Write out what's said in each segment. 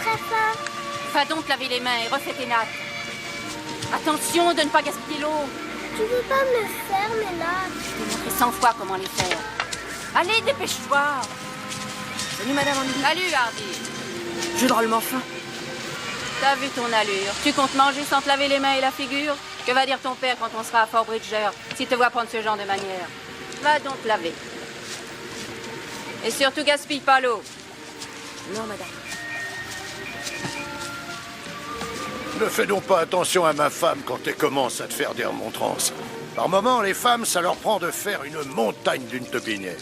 très fin. Va donc laver les mains et refais tes nattes. Attention de ne pas gaspiller l'eau. Tu veux pas me le faire, mes nattes? Je t'ai montré 100 fois comment les faire. Allez, dépêche-toi. Salut, Madame Andy. Salut, Hardy. J'ai drôlement faim. T'as vu ton allure. Tu comptes manger sans te laver les mains et la figure? Que va dire ton père quand on sera à Fort Bridger, s'il te voit prendre ce genre de manière? Va donc te laver. Et surtout, gaspille pas l'eau. Non, Madame. Ne fais donc pas attention à ma femme quand elle commence à te faire des remontrances. Par moments, les femmes, ça leur prend de faire une montagne d'une topinière.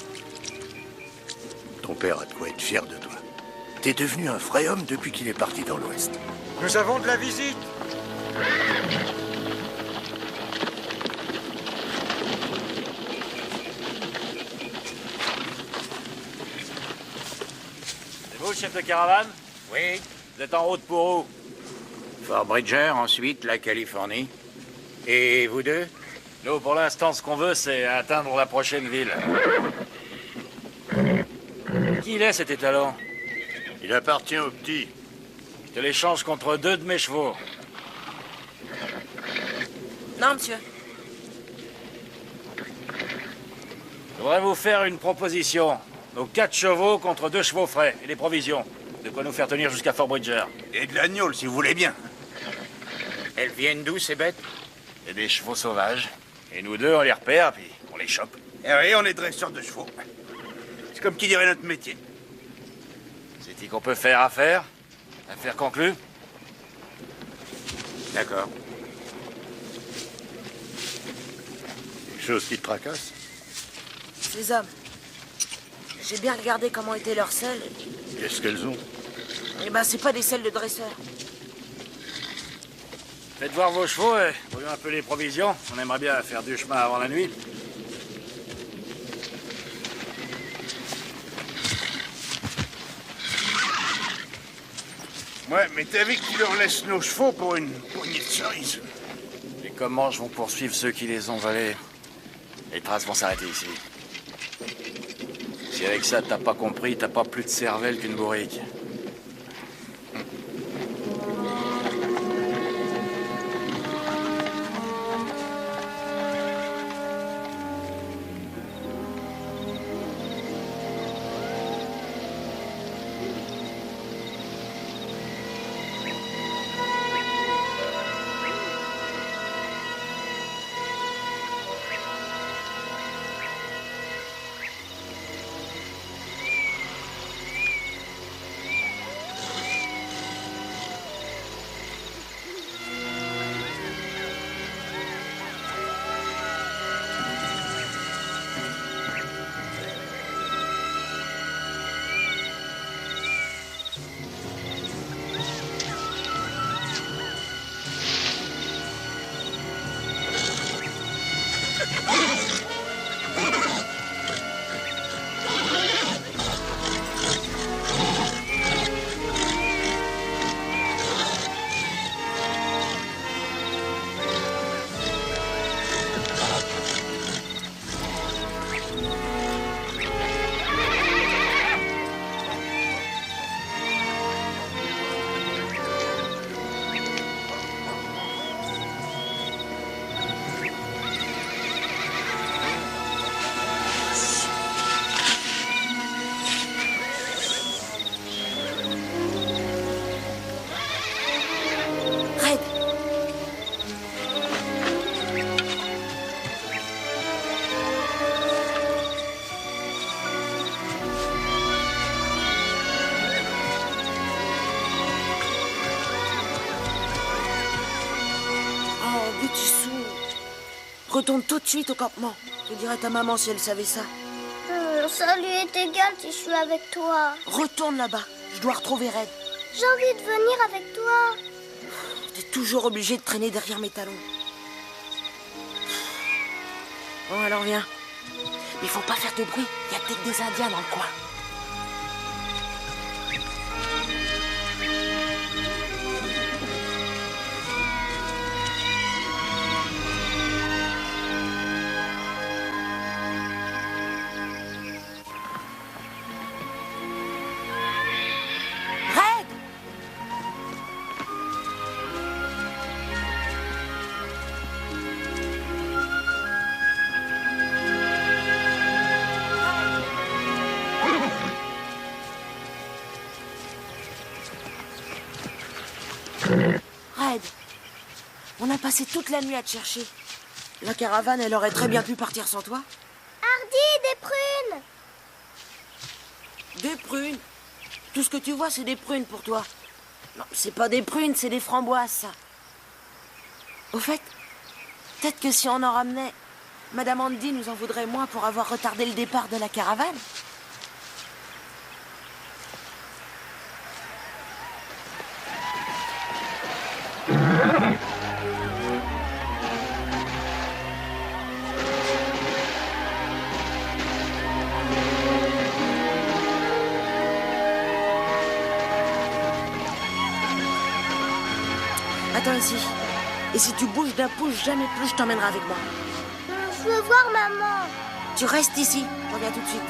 Ton père a de quoi être fier de toi. T'es devenu un vrai homme depuis qu'il est parti dans l'Ouest. Nous avons de la visite. C'est vous, le chef de caravane? Oui. Vous êtes en route pour où? Fort Bridger, ensuite la Californie. Et vous deux? Nous, pour l'instant, ce qu'on veut, c'est atteindre la prochaine ville. Qui il est, cet étalon? Il appartient au petit. Je te l'échange contre 2 de mes chevaux. Non, monsieur. Je voudrais vous faire une proposition. Nos 4 chevaux contre 2 chevaux frais et des provisions. De quoi nous faire tenir jusqu'à Fort Bridger. Et de l'agneau, si vous voulez bien. Elles viennent d'où, ces bêtes? Et des chevaux sauvages. Et nous deux, on les repère, puis on les chope. Eh oui, on est dresseurs de chevaux. C'est comme qui dirait notre métier. C'est-il qu'on peut faire affaire? Affaire conclue? D'accord. Quelque chose qui te tracasse? Ces hommes. J'ai bien regardé comment étaient leurs selles. Qu'est-ce qu'elles ont? Eh ben, c'est pas des selles de dresseurs. Faites voir vos chevaux et voyons un peu les provisions. On aimerait bien faire du chemin avant la nuit. Ouais, mais t'as vu qu'ils leur laissent nos chevaux pour une poignée de cerises. Les Comanches vont poursuivre ceux qui les ont volés. Les traces vont s'arrêter ici. Si avec ça t'as pas compris, t'as pas plus de cervelle qu'une bourrique. Red. Oh, Butisou. Retourne tout de suite au campement. Je dirais à ta maman si elle savait ça. Ça lui est égal si je suis avec toi. Retourne là-bas. Je dois retrouver Red. J'ai envie de venir avec toi. T'es toujours obligé de traîner derrière mes talons. Bon, alors viens. Mais faut pas faire de bruit. Il y a peut-être des Indiens dans le coin. Red! Red, on a passé toute la nuit à te chercher. La caravane, elle aurait très bien pu partir sans toi. Hardy, des prunes! Des prunes. Tout ce que tu vois, c'est des prunes pour toi. Non, c'est pas des prunes, c'est des framboises, ça. Au fait, peut-être que si on en ramenait, Madame Andy nous en voudrait moins pour avoir retardé le départ de la caravane. Attends ici. Et si tu bouges d'un pouce, jamais plus je t'emmènerai avec moi. Je veux voir maman. Tu restes ici. Je reviens tout de suite.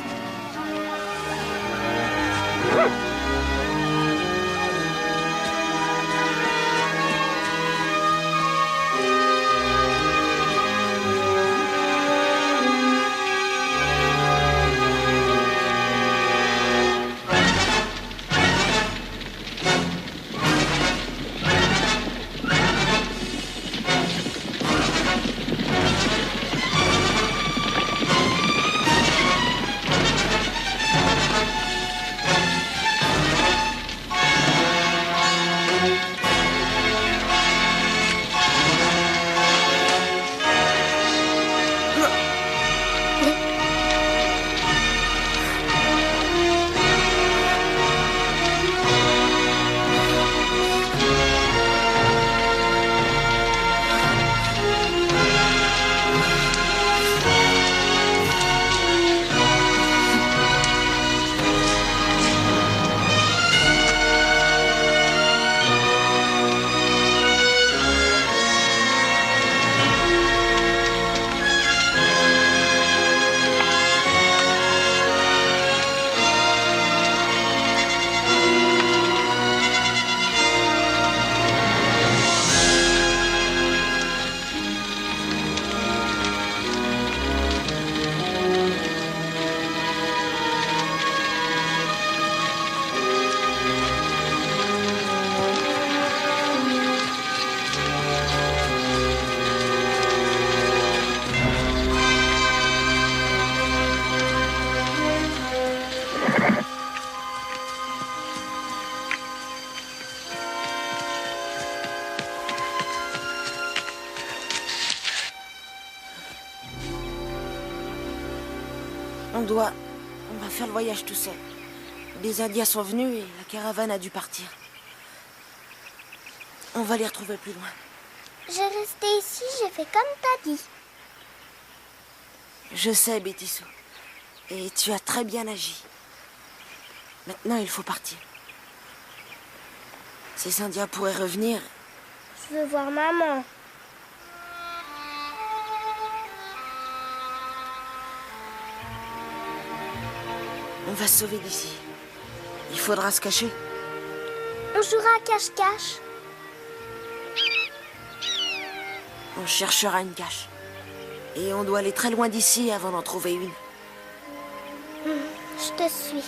On va faire le voyage tout seul. Les Indiens sont venus et la caravane a dû partir. On va les retrouver plus loin. J'ai resté ici, j'ai fait comme t'as dit. Je sais, Betty Sue. Et tu as très bien agi. Maintenant, il faut partir. Ces Indiens pourraient revenir. Je veux voir maman. On va se sauver d'ici. Il faudra se cacher. On jouera à cache-cache. On cherchera une cache. Et on doit aller très loin d'ici avant d'en trouver une. Je te suis.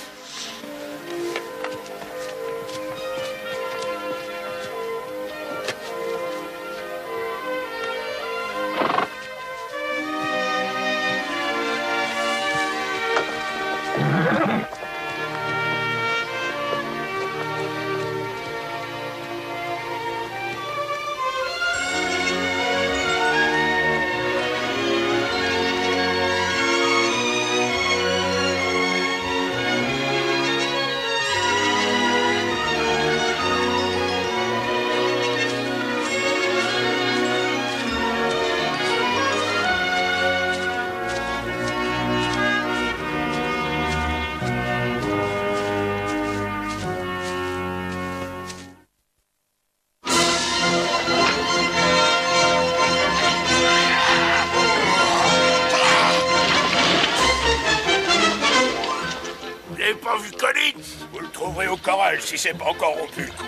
Pas vu Collins? Vous le trouverez au corral si c'est pas encore rompu le coup.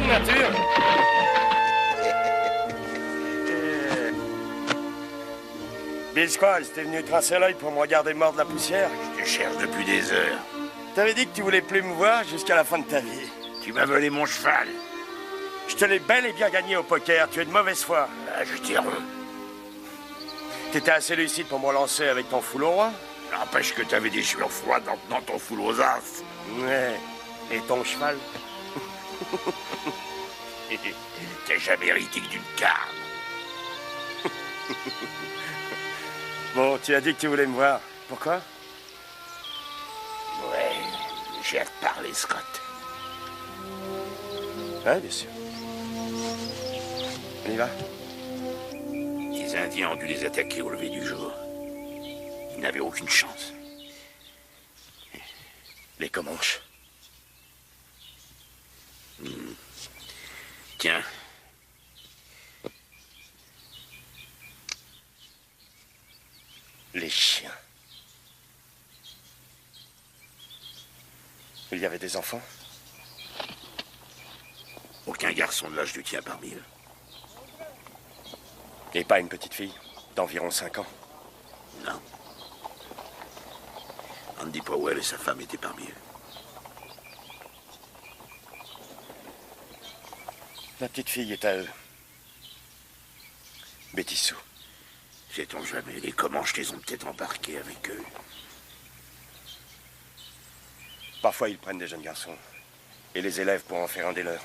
de nature. Bill Squall, t'es venu tracer l'œil pour me regarder mort de la poussière? Je te cherche depuis des heures. T'avais dit que tu voulais plus me voir jusqu'à la fin de ta vie. Tu m'as volé mon cheval. Je te l'ai bel et bien gagné au poker, tu es de mauvaise foi. Ah, je t'ai rond. T'étais assez lucide pour me relancer avec ton foule au roi? N'empêche que t'avais des sueurs froides en tenant ton foule aux as. Ouais. Et ton cheval? T'es jamais hérité que d'une carne. Bon, tu as dit que tu voulais me voir. Pourquoi? Ouais, j'ai à te parler, Scott. Ouais, bien sûr. On y va? Les Indiens ont dû les attaquer au lever du jour. Ils n'avaient aucune chance. Les Comanches. Tiens. Les chiens. Il y avait des enfants? Aucun garçon de l'âge du tien parmi eux. Et pas une petite fille d'environ 5 ans? Non. Andy Powell et sa femme étaient parmi eux. La petite fille est à eux. Betty Sue. Sait-on jamais, les Comanches les ont peut-être embarqués avec eux. Parfois, ils prennent des jeunes garçons et les élèvent pour en faire un des leurs.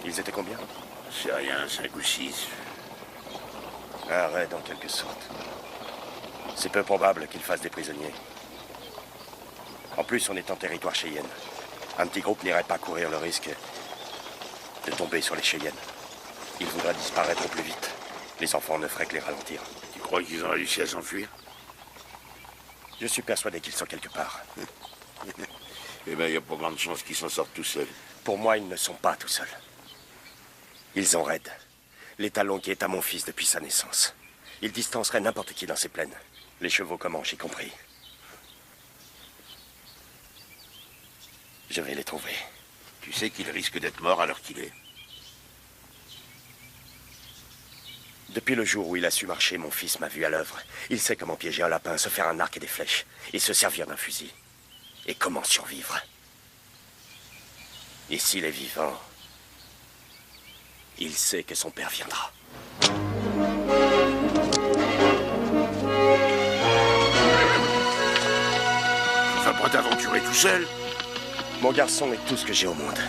Ils étaient combien? C'est rien, 5 ou 6. Un raid en quelque sorte. C'est peu probable qu'ils fassent des prisonniers. En plus, on est en territoire Cheyenne. Un petit groupe n'irait pas courir le risque de tomber sur les Cheyennes. Ils voudraient disparaître au plus vite. Les enfants ne feraient que les ralentir. Tu crois qu'ils ont réussi à s'enfuir? Je suis persuadé qu'ils sont quelque part. Eh bien, il n'y a pas grande chance qu'ils s'en sortent tout seuls. Pour moi, ils ne sont pas tout seuls. Ils ont Red, l'étalon qui est à mon fils depuis sa naissance. Il distancerait n'importe qui dans ces plaines. Les chevaux Comanches y compris. Je vais les trouver. Tu sais qu'il risque d'être mort à l'heure qu'il est. Depuis le jour où il a su marcher, mon fils m'a vu à l'œuvre. Il sait comment piéger un lapin, se faire un arc et des flèches, et se servir d'un fusil. Et comment survivre. Et s'il est vivant, il sait que son père viendra. Tu vas pas t'aventurer tout seul? Mon garçon est tout ce que j'ai au monde.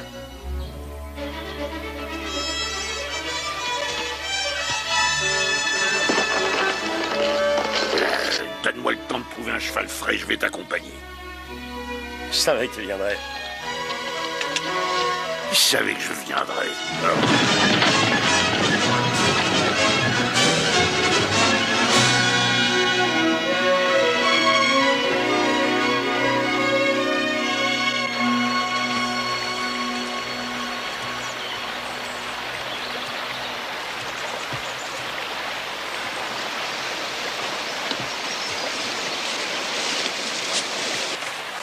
Donne-moi le temps de trouver un cheval frais, je vais t'accompagner. Je savais que tu viendrais. Je savais que je viendrais.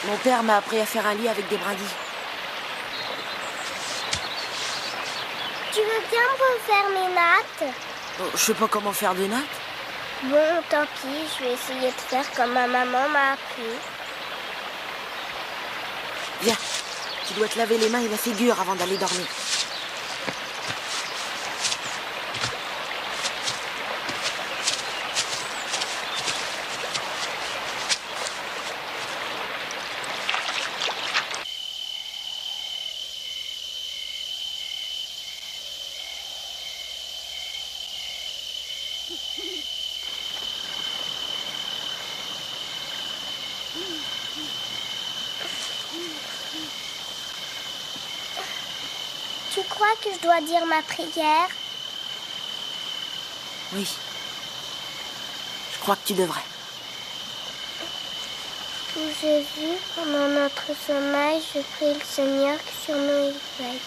Mon père m'a appris à faire un lit avec des brindilles. Tu veux bien me refaire mes nattes? Oh, je sais pas comment faire des nattes. Bon, tant pis, je vais essayer de faire comme ma maman m'a appris. Viens, tu dois te laver les mains et la figure avant d'aller dormir. Tu crois que je dois dire ma prière? Oui. Je crois que tu devrais. Tout Jésus, pendant notre sommeil, je prie le Seigneur que sur nous il veille.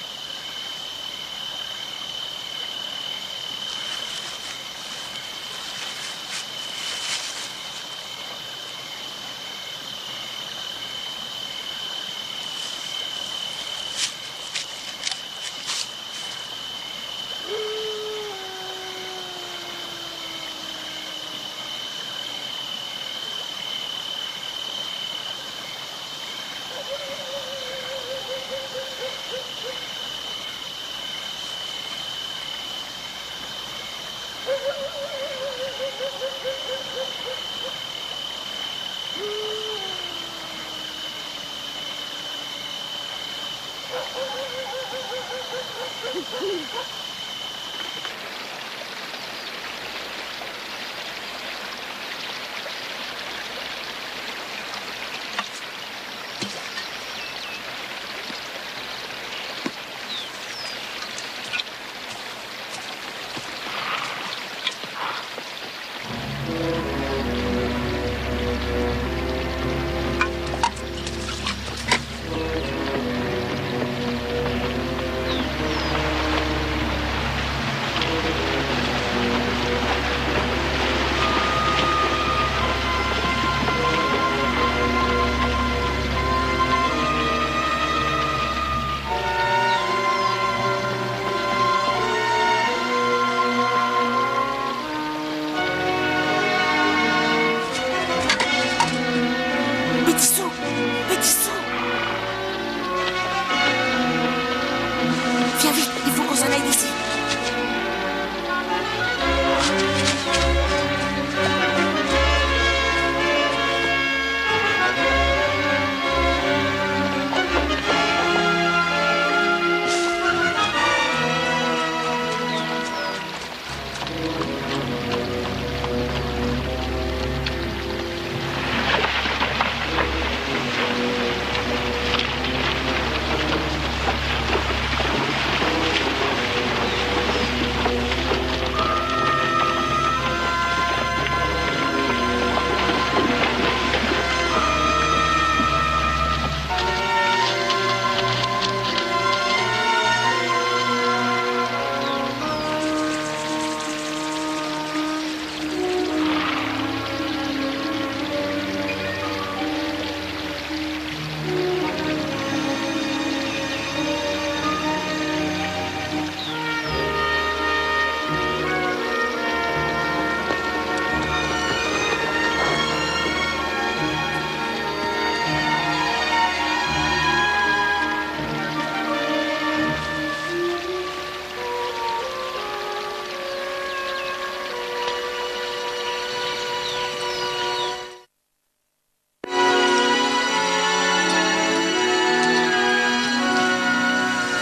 Viens vite, il faut qu'on s'en aille d'ici.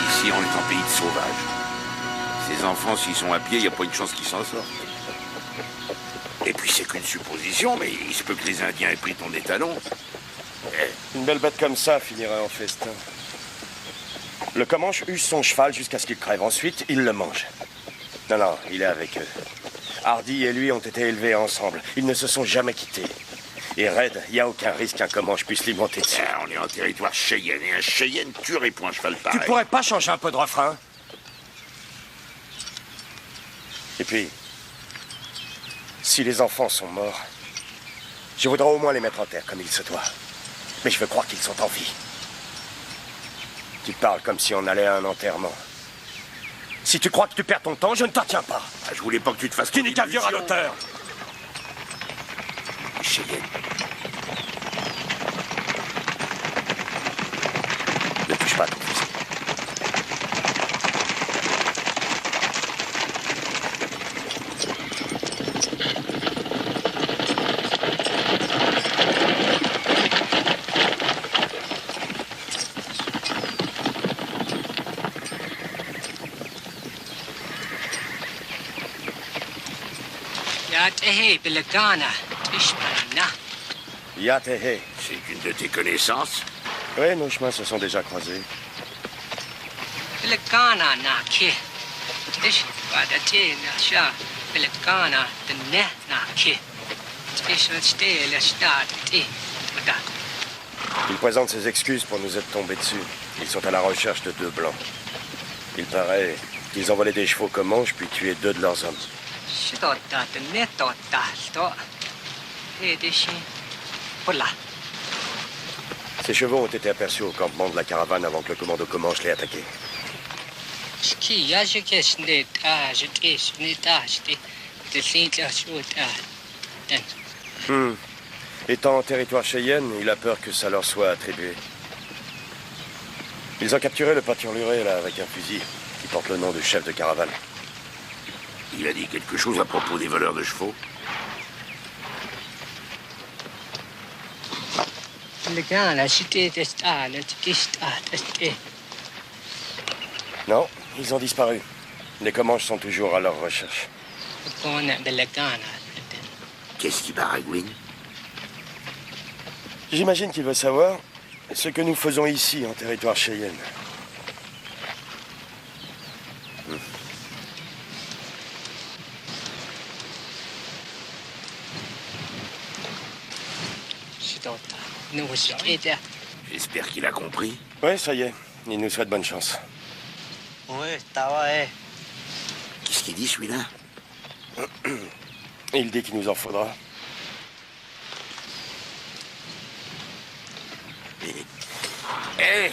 Ici, on est en pays de sauvages. Ces enfants, s'ils sont à pied, il n'y a pas une chance qu'ils s'en sortent. Et puis, c'est qu'une supposition, mais il se peut que les Indiens aient pris ton étalon. Une belle bête comme ça finirait en festin. Le Comanche use son cheval jusqu'à ce qu'il crève. Ensuite, il le mange. Non, il est avec eux. Hardy et lui ont été élevés ensemble. Ils ne se sont jamais quittés. Et Red, il n'y a aucun risque qu'un Comanche puisse l'y monter dessus. On est en territoire Cheyenne, et un Cheyenne tuerait pour un cheval pareil. Tu pourrais pas changer un peu de refrain? Et puis, si les enfants sont morts, je voudrais au moins les mettre en terre comme il se doit. Mais je veux croire qu'ils sont en vie. Tu parles comme si on allait à un enterrement. Si tu crois que tu perds ton temps, je ne t'en tiens pas. Ah, je voulais pas que tu te fasses... Tu n'es qu'un vieux radoteur. Cheyenne. Ne touche pas à ton fusil. Yatehe. C'est une de tes connaissances? Oui, nos chemins se sont déjà croisés. Il présente ses excuses pour nous être tombés dessus. Ils sont à la recherche de 2 blancs. Il paraît qu'ils ont volé des chevaux Comanches puis tué 2 de leurs hommes. Ces chevaux ont été aperçus au campement de la caravane avant que le commando Comanche l'ait attaqué. Étant en territoire Cheyenne, il a peur que ça leur soit attribué. Ils ont capturé le peinturluré, là, avec un fusil, qui porte le nom du chef de caravane. Il a dit quelque chose à propos des voleurs de chevaux? Non, Ils ont disparu. Les Comanches sont toujours à leur recherche. Qu'est-ce qui baragouine? J'imagine qu'il veut savoir ce que nous faisons ici, en territoire Cheyenne. J'espère qu'il a compris. Ouais, ça y est. Il nous souhaite bonne chance. Qu'est-ce qu'il dit, celui-là? Il dit qu'il nous en faudra. Hé!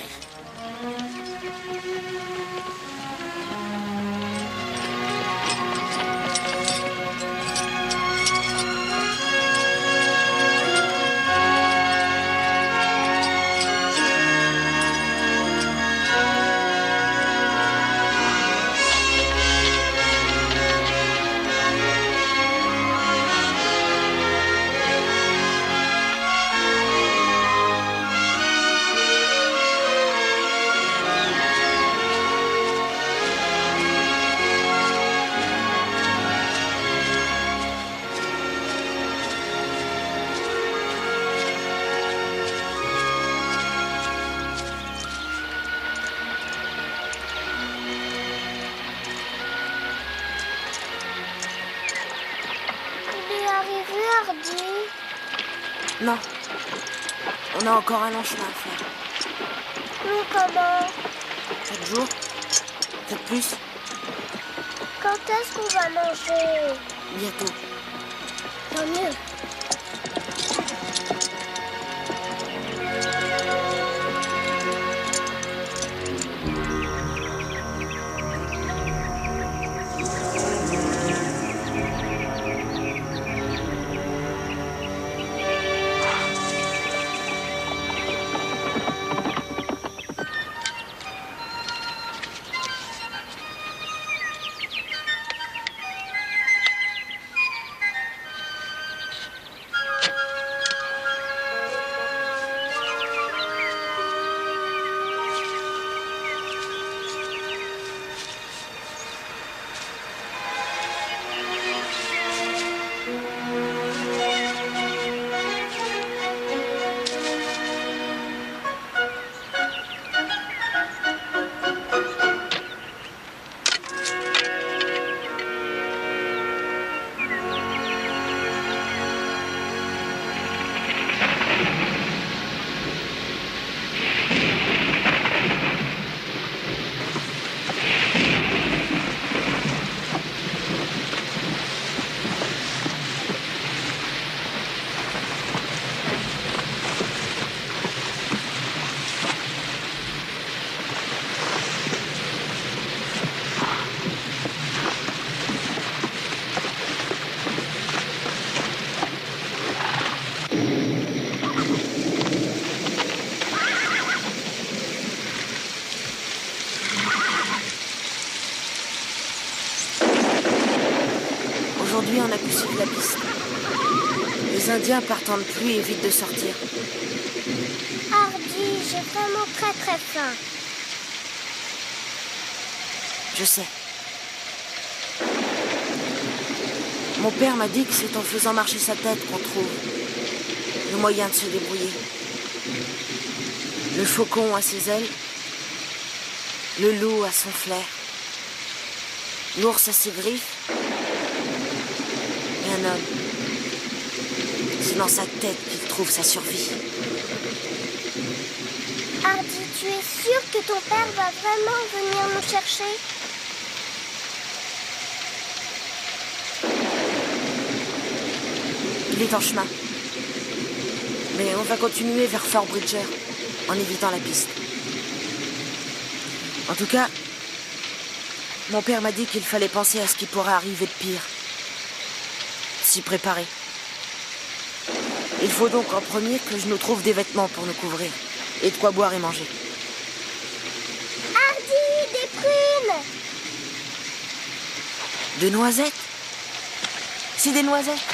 Il est arrivé, Hardy. Non. On a encore un long chemin à faire. Nous, comment? 4 jours? Peut-être plus? Quand est-ce qu'on va manger? Bientôt. Tant mieux. Aujourd'hui, on a pu suivre la piste. Les Indiens partent en pluie et évitent de sortir. Hardy, j'ai vraiment très très faim. Je sais. Mon père m'a dit que c'est en faisant marcher sa tête qu'on trouve le moyen de se débrouiller. Le faucon a ses ailes, le loup a son flair, l'ours a ses griffes, et un homme, c'est dans sa tête qu'il trouve sa survie. Hardy, tu es sûr que ton père va vraiment venir nous chercher? Il est en chemin. Mais on va continuer vers Fort Bridger, en évitant la piste. En tout cas, mon père m'a dit qu'il fallait penser à ce qui pourrait arriver de pire. S'y préparer. Il faut donc en premier que je nous trouve des vêtements pour nous couvrir. Et de quoi boire et manger. Hardy, des prunes! De noisettes? C'est des noisettes.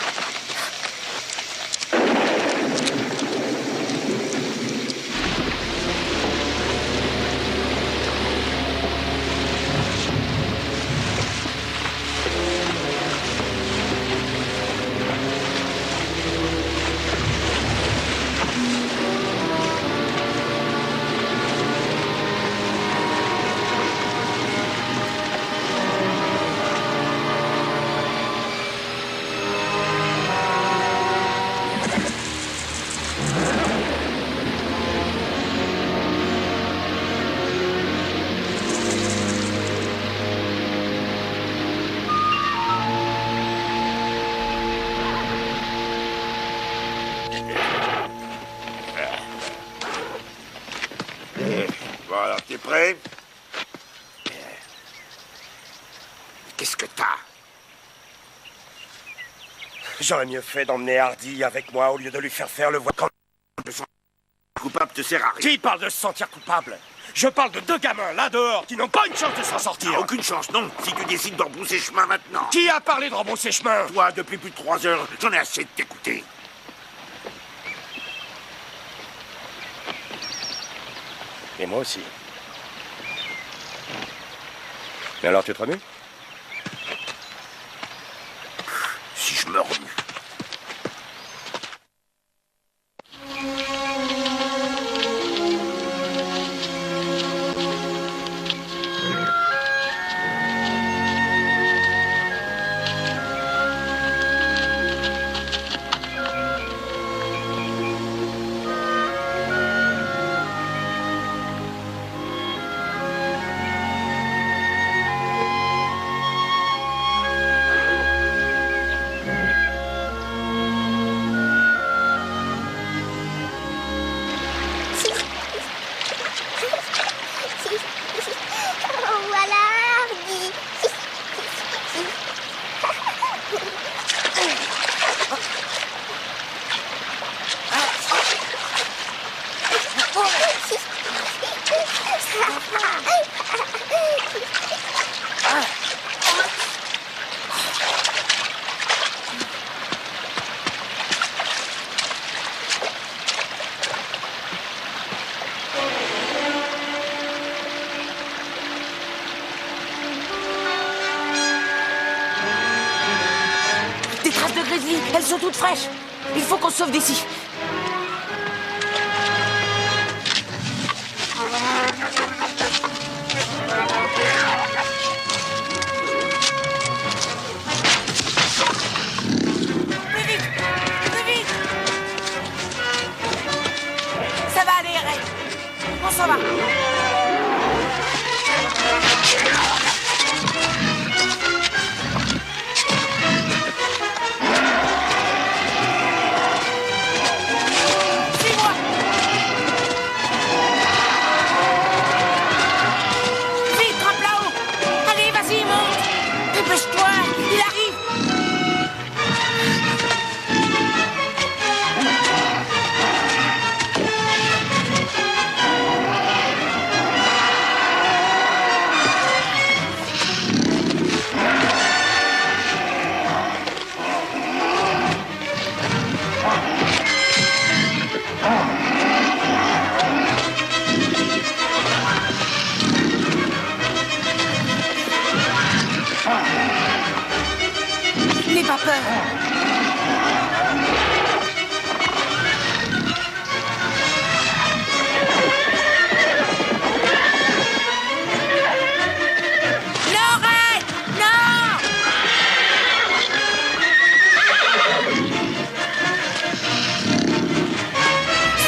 prêt? Qu'est-ce que t'as? J'aurais mieux fait d'emmener Hardy avec moi au lieu de lui faire le voie. Coupable te sert à rien. Qui parle de se sentir coupable? Je parle de deux gamins, là dehors, qui n'ont pas une chance de s'en sortir. Aucune chance, non. Si tu décides de rebrousser chemin maintenant. Qui a parlé de rebrousser chemin? Toi, depuis plus de 3 heures, j'en ai assez de t'écouter. Et moi aussi. Et alors, tu te remues? Si je me remue. Voilà Hardy. Des traces de grizzly, elles sont toutes fraîches. Il faut qu'on se sauve d'ici. Plus vite, plus vite. Ça va aller, Ray. On s'en va. Suis-moi. Vite, rampe là-haut. Allez, vas-y, monte. Dépêche-toi, il arrive. N'aie pas peur. Non, Ray! Non!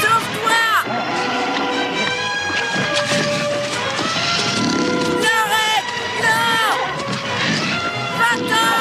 Sauve-toi! Non, Ray! Non! Va-t'en!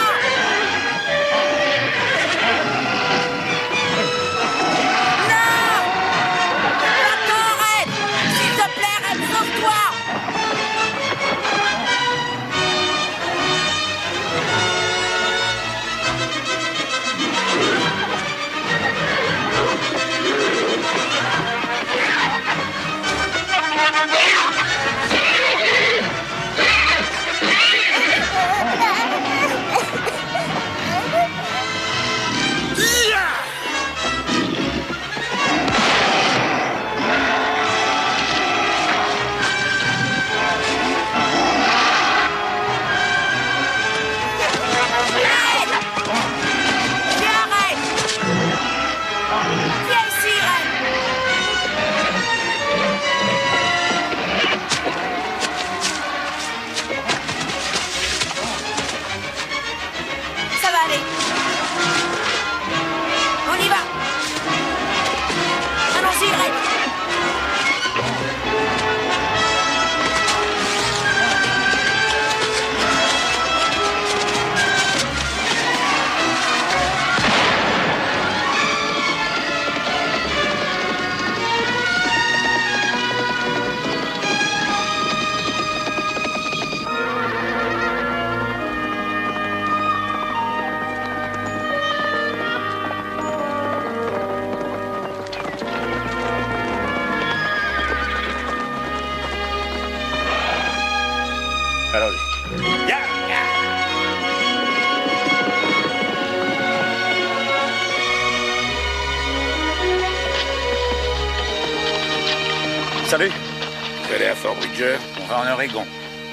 Salut. Vous allez à Fort Bridger? On va en Oregon.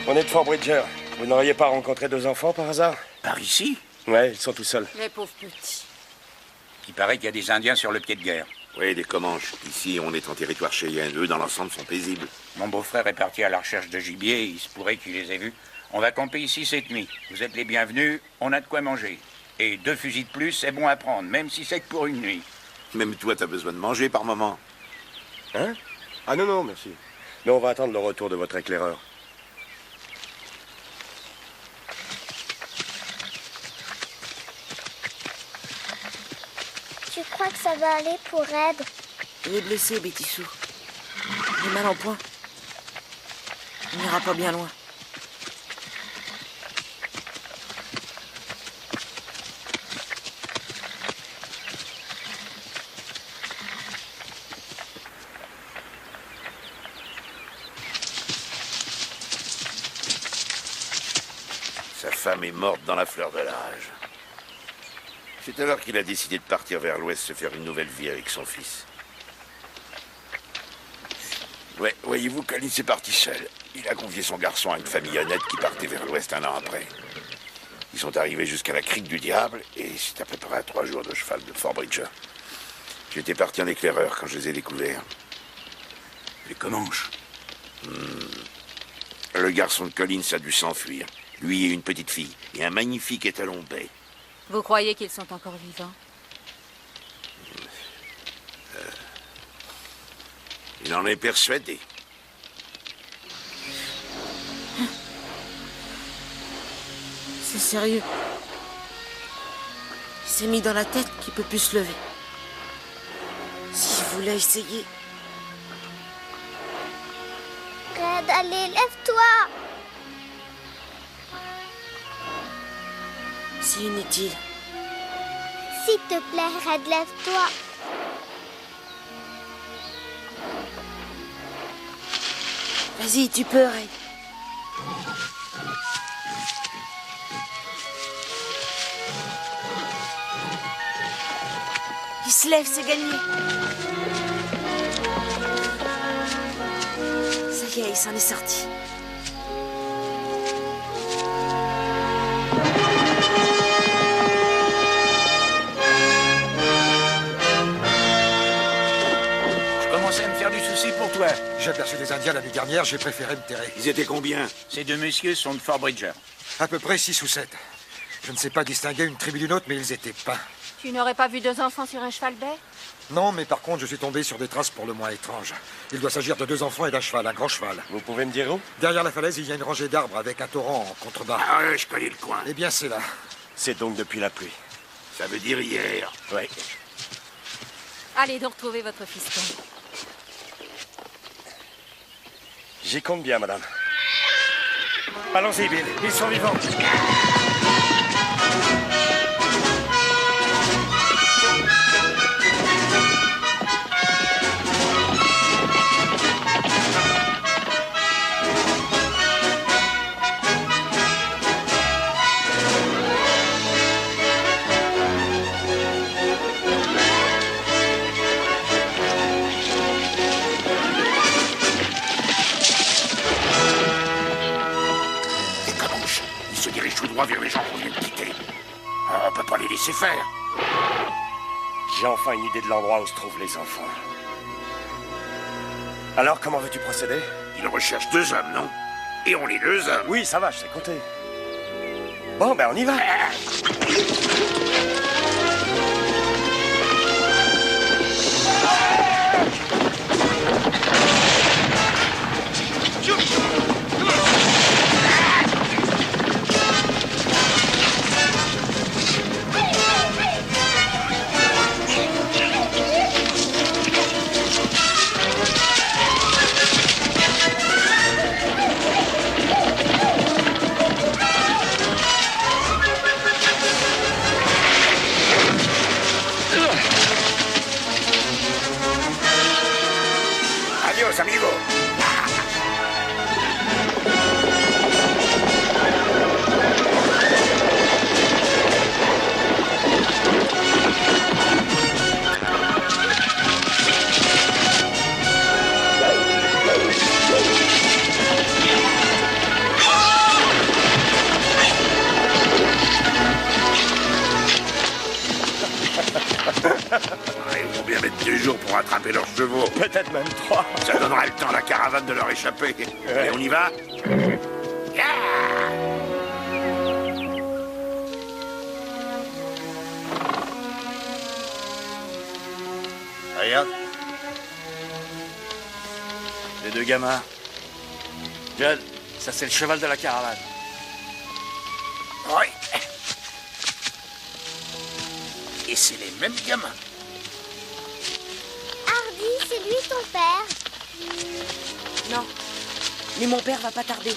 On est de Fort Bridger. Vous n'auriez pas rencontré 2 enfants par hasard? Par ici? Ouais, ils sont tout seuls. Les pauvres petits. Il paraît qu'il y a des Indiens sur le pied de guerre. Oui, des Comanches. Ici, on est en territoire Cheyenne. Eux, dans l'ensemble, sont paisibles. Mon beau-frère est parti à la recherche de gibier, il se pourrait qu'il les ait vus. On va camper ici cette nuit. Vous êtes les bienvenus, on a de quoi manger. Et 2 fusils de plus, c'est bon à prendre, même si c'est que pour une nuit. Même toi, t'as besoin de manger par moment. Hein? Ah non, non, merci. Mais on va attendre le retour de votre éclaireur. Tu crois que ça va aller pour Red? Il est blessé, Bétissou. Il est mal en point. Il n'ira pas bien loin. Sa femme est morte dans la fleur de l'âge. C'est alors qu'il a décidé de partir vers l'ouest se faire une nouvelle vie avec son fils. Ouais, voyez-vous, Collins est parti seul. Il a confié son garçon à une famille honnête qui partait vers l'ouest un an après. Ils sont arrivés jusqu'à la crique du diable et c'est à peu près à 3 jours de cheval de Fort Bridger. J'étais parti en éclaireur quand je les ai découverts. Les Comanches. Le garçon de Collins a dû s'enfuir. Lui et une petite fille, et un magnifique étalon bai. Vous croyez qu'ils sont encore vivants? Il en est persuadé. C'est sérieux. Il s'est mis dans la tête qu'il peut plus se lever. S'il voulait essayer... Red, allez, lève-toi! C'est inutile. S'il te plaît, Red, lève-toi. Vas-y, tu peux, Red. Il se lève, c'est gagné. Ça y est, il s'en est sorti. Je commençais à me faire du souci pour toi. J'ai aperçu des Indiens la nuit dernière, j'ai préféré me terrer. Ils étaient combien? Ces 2 messieurs sont de Fort Bridger. À peu près 6 ou 7. Je ne sais pas distinguer une tribu d'une autre, mais ils étaient peints. Tu n'aurais pas vu 2 enfants sur un cheval bai? Non, mais par contre, je suis tombé sur des traces pour le moins étranges. Il doit s'agir de 2 enfants et d'un cheval, un grand cheval. Vous pouvez me dire où? Derrière la falaise, il y a une rangée d'arbres avec un torrent en contrebas. Ah ouais, je connais le coin. Eh bien, c'est là. C'est donc depuis la pluie. Ça veut dire hier. Oui. Allez donc retrouver votre fiston. J'y compte bien, madame. Allons-y, Bill. Ils sont vivants. Les Comanches, ils se dirigent tout droit vers les gens qu'on vient de quitter. On peut pas les laisser faire. J'ai enfin une idée de l'endroit où se trouvent les enfants. Alors, comment veux-tu procéder? Ils recherchent 2 hommes, non? Et on les 2 hommes. Oui, ça va, je sais compter. Bon, ben on y va. Adios, amigo. attraper leurs chevaux. Peut-être même 3. Ça donnera le temps à la caravane de leur échapper. Et on y va? Regarde. Les 2 gamins. Judd, ça c'est le cheval de la caravane. Oui. Et c'est les mêmes gamins. Hardy, c'est lui ton père. Non. Mais mon père va pas tarder.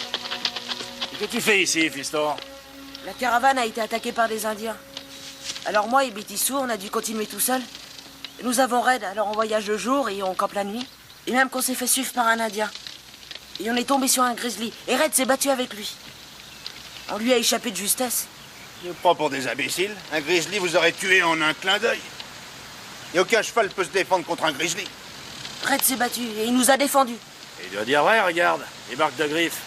Qu'est-ce que tu fais ici, fiston? La caravane a été attaquée par des Indiens. Alors moi et Betty Sue, on a dû continuer tout seul. Nous avons Red, alors on voyage le jour et on campe la nuit. Et même qu'on s'est fait suivre par un Indien. Et on est tombé sur un grizzly. Et Red s'est battu avec lui. On lui a échappé de justesse. Je me prends pour des imbéciles. Un grizzly vous aurait tué en un clin d'œil. Et aucun cheval peut se défendre contre un grizzly. Red s'est battu et il nous a défendus. Il doit dire vrai, regarde, les marques de griffes.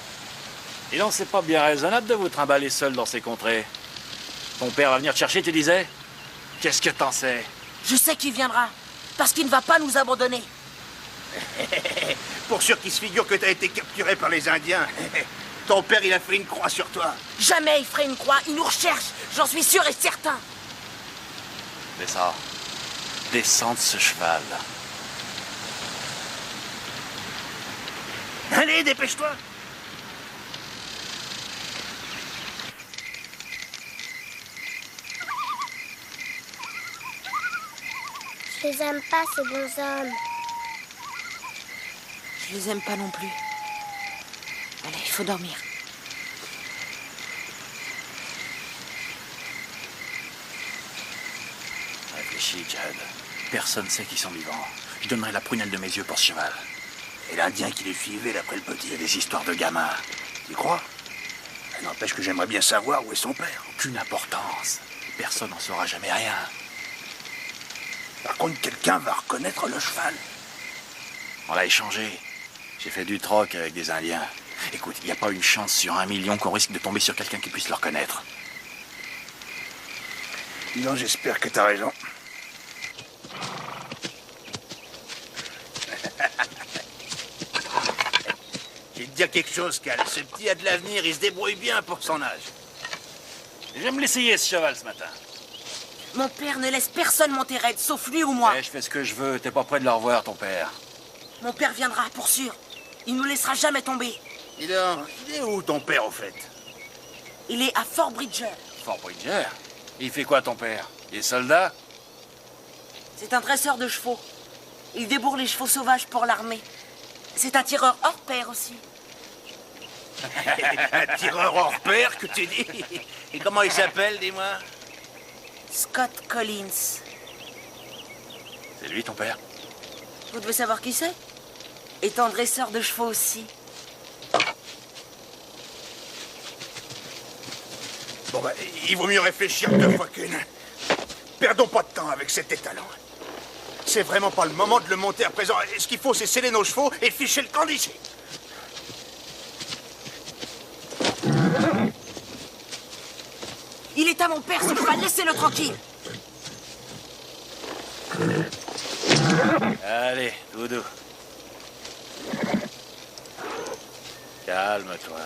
Et non, c'est pas bien raisonnable de vous trimballer seul dans ces contrées. Ton père va venir te chercher, tu disais? Qu'est-ce que t'en sais? Je sais qu'il viendra. Parce qu'il ne va pas nous abandonner. Pour sûr qu'il se figure que t'as été capturé par les Indiens. Ton père, il a fait une croix sur toi. Jamais il ferait une croix. Il nous recherche. J'en suis sûr et certain. Descends. Descends de ce cheval. Allez, dépêche-toi. Je les aime pas, ces bons hommes. Je les aime pas non plus. Allez, il faut dormir. Réfléchis, Judd. Personne sait qu'ils sont vivants. Je donnerai la prunelle de mes yeux pour ce cheval. Et l'Indien qui les suivait d'après le petit. Il y a des histoires de gamins. Tu crois? Ça n'empêche que j'aimerais bien savoir où est son père. Aucune importance. Personne n'en saura jamais rien. Par contre, quelqu'un va reconnaître le cheval. On l'a échangé. J'ai fait du troc avec des Indiens. Écoute, il n'y a pas une chance sur 1 million qu'on risque de tomber sur quelqu'un qui puisse le reconnaître. Non, j'espère que t'as raison. Je vais te dire quelque chose, Cal. Ce petit a de l'avenir, il se débrouille bien pour son âge. J'aime l'essayer, ce cheval, ce matin. Mon père ne laisse personne monter Red, sauf lui ou moi. Eh, je fais ce que je veux. T'es pas prêt de le revoir, ton père. Mon père viendra, pour sûr. Il nous laissera jamais tomber. Dis donc, il est où ton père, au fait? Il est à Fort Bridger. Fort Bridger? Il fait quoi, ton père? Il est soldat? C'est un dresseur de chevaux. Il débourre les chevaux sauvages pour l'armée. C'est un tireur hors pair aussi. Un tireur hors pair, que tu dis? Et comment il s'appelle, dis-moi? Scott Collins. C'est lui, ton père? Vous devez savoir qui c'est? Étant dresseur de chevaux aussi. Bon, bah, il vaut mieux réfléchir 2 fois qu'une. Perdons pas de temps avec cet étalon. C'est vraiment pas le moment de le monter à présent. Ce qu'il faut, c'est sceller nos chevaux et ficher le camp d'ici. Il est à mon père, ce cheval, laissez-le tranquille. Allez, Doudou. Calme-toi.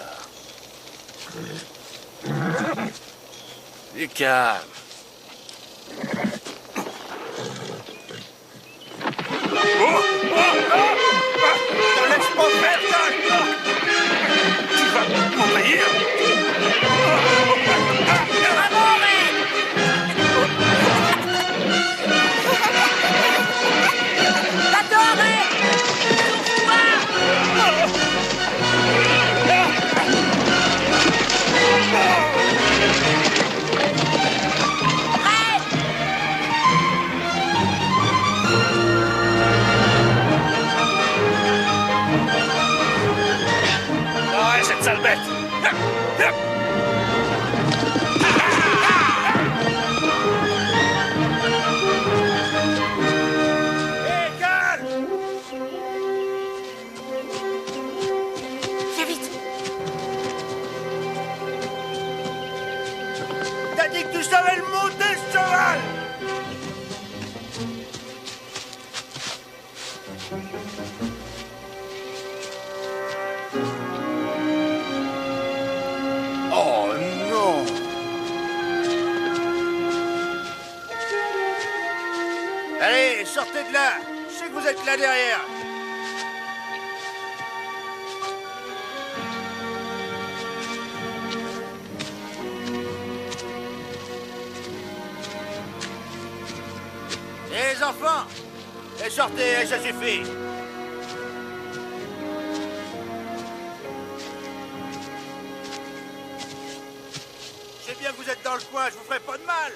Du calme. T'en laisse pas faire, Cal. Tu vas m'envahir. Ouais, cette sale bête. Hé, Cal! Viens vite. T'as dit que tu savais le monter, ce cheval! Sortez de là. Je sais que vous êtes là derrière. Et les enfants, et sortez, ça suffit. Je sais bien que vous êtes dans le coin, je vous ferai pas de mal.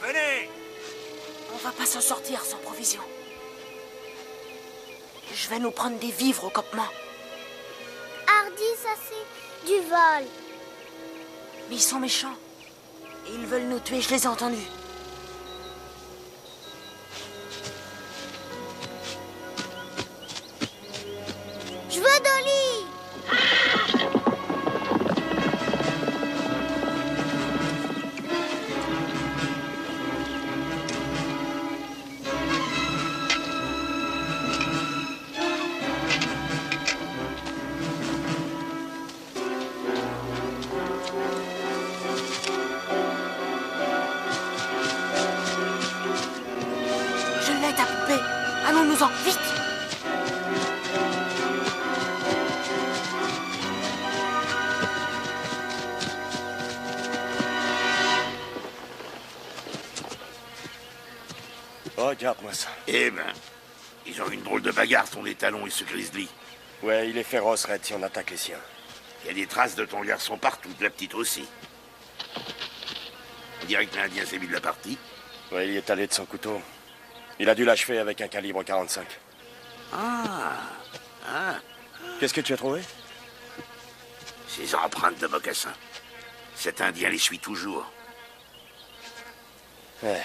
Venez. On va pas s'en sortir sans provision. Je vais nous prendre des vivres au campement. Hardy, ça c'est du vol. Mais ils sont méchants. Et ils veulent nous tuer, je les ai entendus. Je veux Dolly. Je l'ai, ta poupée. Allons-nous-en, vite. Regarde-moi ça. Eh ben, ils ont une drôle de bagarre, ton étalon et ce grizzly. Ouais, il est féroce, Red, si on attaque les siens. Il y a des traces de ton garçon partout, de la petite aussi. On dirait que l'Indien s'est mis de la partie. Ouais, il y est allé de son couteau. Il a dû l'achever avec un calibre 45. Ah, Qu'est-ce que tu as trouvé? ces empreintes de mocassins. Cet Indien les suit toujours. Ouais.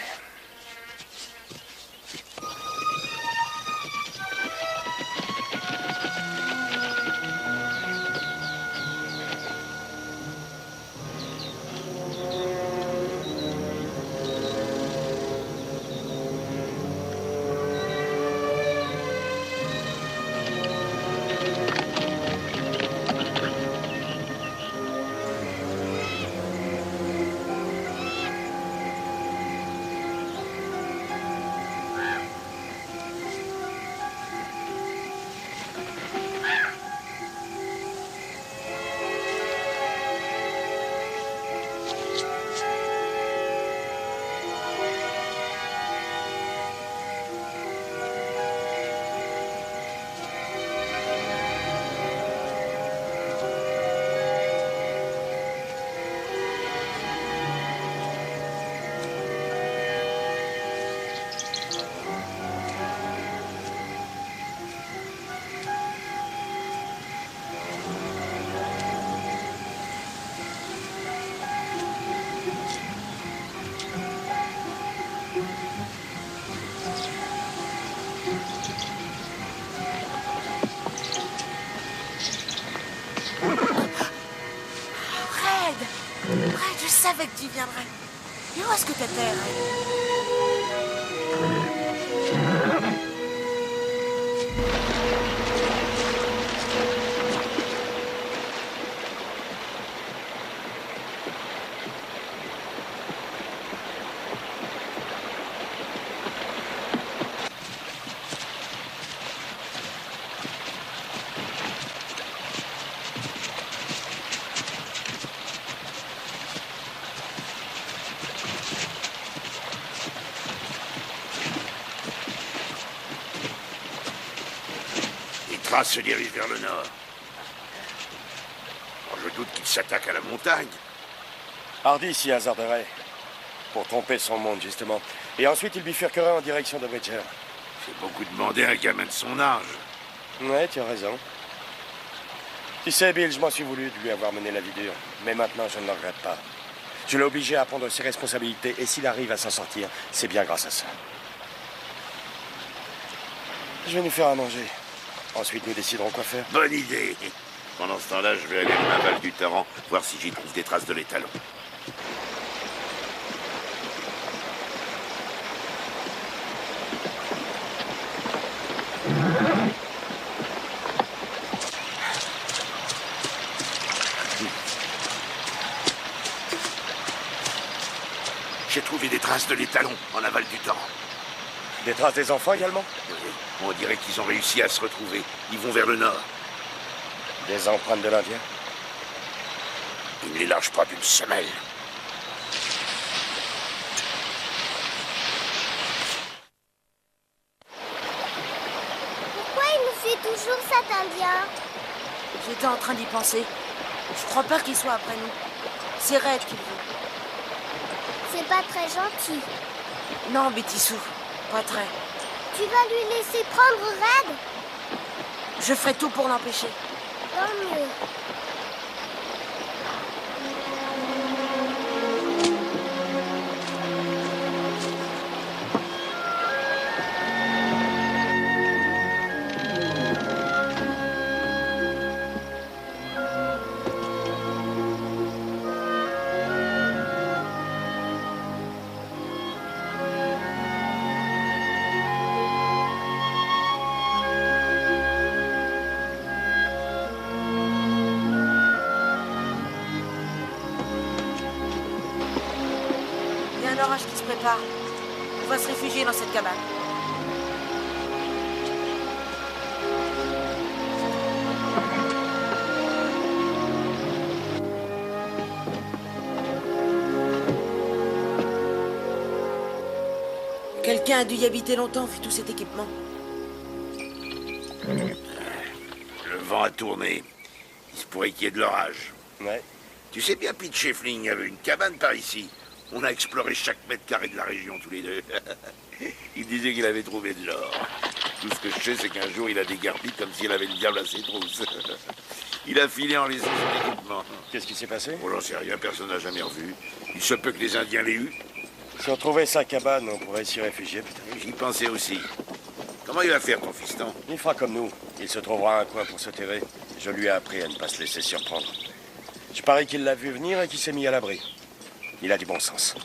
Red, je savais que tu viendrais. Et où est-ce que t'étais, Red? Les traces se dirigent vers le nord. Alors, je doute qu'il s'attaque à la montagne. Hardy s'y hasarderait. Pour tromper son monde, justement. Et ensuite, il bifurquerait en direction de Bridger. C'est beaucoup demander à un gamin de son âge. Ouais, tu as raison. Tu sais, Bill, je m'en suis voulu de lui avoir mené la vie dure. Mais maintenant, je ne le regrette pas. Je l'ai obligé à prendre ses responsabilités. Et s'il arrive à s'en sortir, c'est bien grâce à ça. Je vais nous faire à manger. Ensuite, nous déciderons quoi faire. Bonne idée. Pendant ce temps-là, je vais aller à la Val du Torrent, voir si j'y trouve des traces de l'étalon. J'ai trouvé des traces de l'étalon en aval du torrent. Des traces des enfants également? On dirait qu'ils ont réussi à se retrouver. Ils vont vers le nord. Des empreintes de l'Indien? Ils ne les lâchent pas d'une semelle. Pourquoi il nous fait toujours cet Indien? J'étais en train d'y penser. Je crois pas qu'il soit après nous. C'est Red qu'il veut. C'est pas très gentil. Non, Bétissou, pas très. Tu vas lui laisser prendre Red? Je ferai tout pour l'empêcher. Tant mieux. Il y a un orage qui se prépare. On va se réfugier dans cette cabane. Quelqu'un a dû y habiter longtemps, vu tout cet équipement. Le vent a tourné. Il se pourrait qu'il y ait de l'orage. Ouais. Tu sais bien, Pete Scheffling avait une cabane par ici. On a exploré chaque mètre carré de la région tous les deux. Il disait qu'il avait trouvé de l'or. Tout ce que je sais, c'est qu'un jour, il a dégarpi comme s'il avait le diable à ses trousses. Il a filé en laissant son équipement. Qu'est-ce qui s'est passé? Oh, j'en sais rien, personne n'a jamais revu. Il se peut que les Indiens l'aient eu. Si on trouvait sa cabane, on pourrait s'y réfugier, putain. J'y pensais aussi. Comment il va faire, ton fiston? Il fera comme nous. Il se trouvera un coin pour se terrer. Je lui ai appris à ne pas se laisser surprendre. Je parie qu'il l'a vu venir et qu'il s'est mis à l'abri. Il a du bon sens.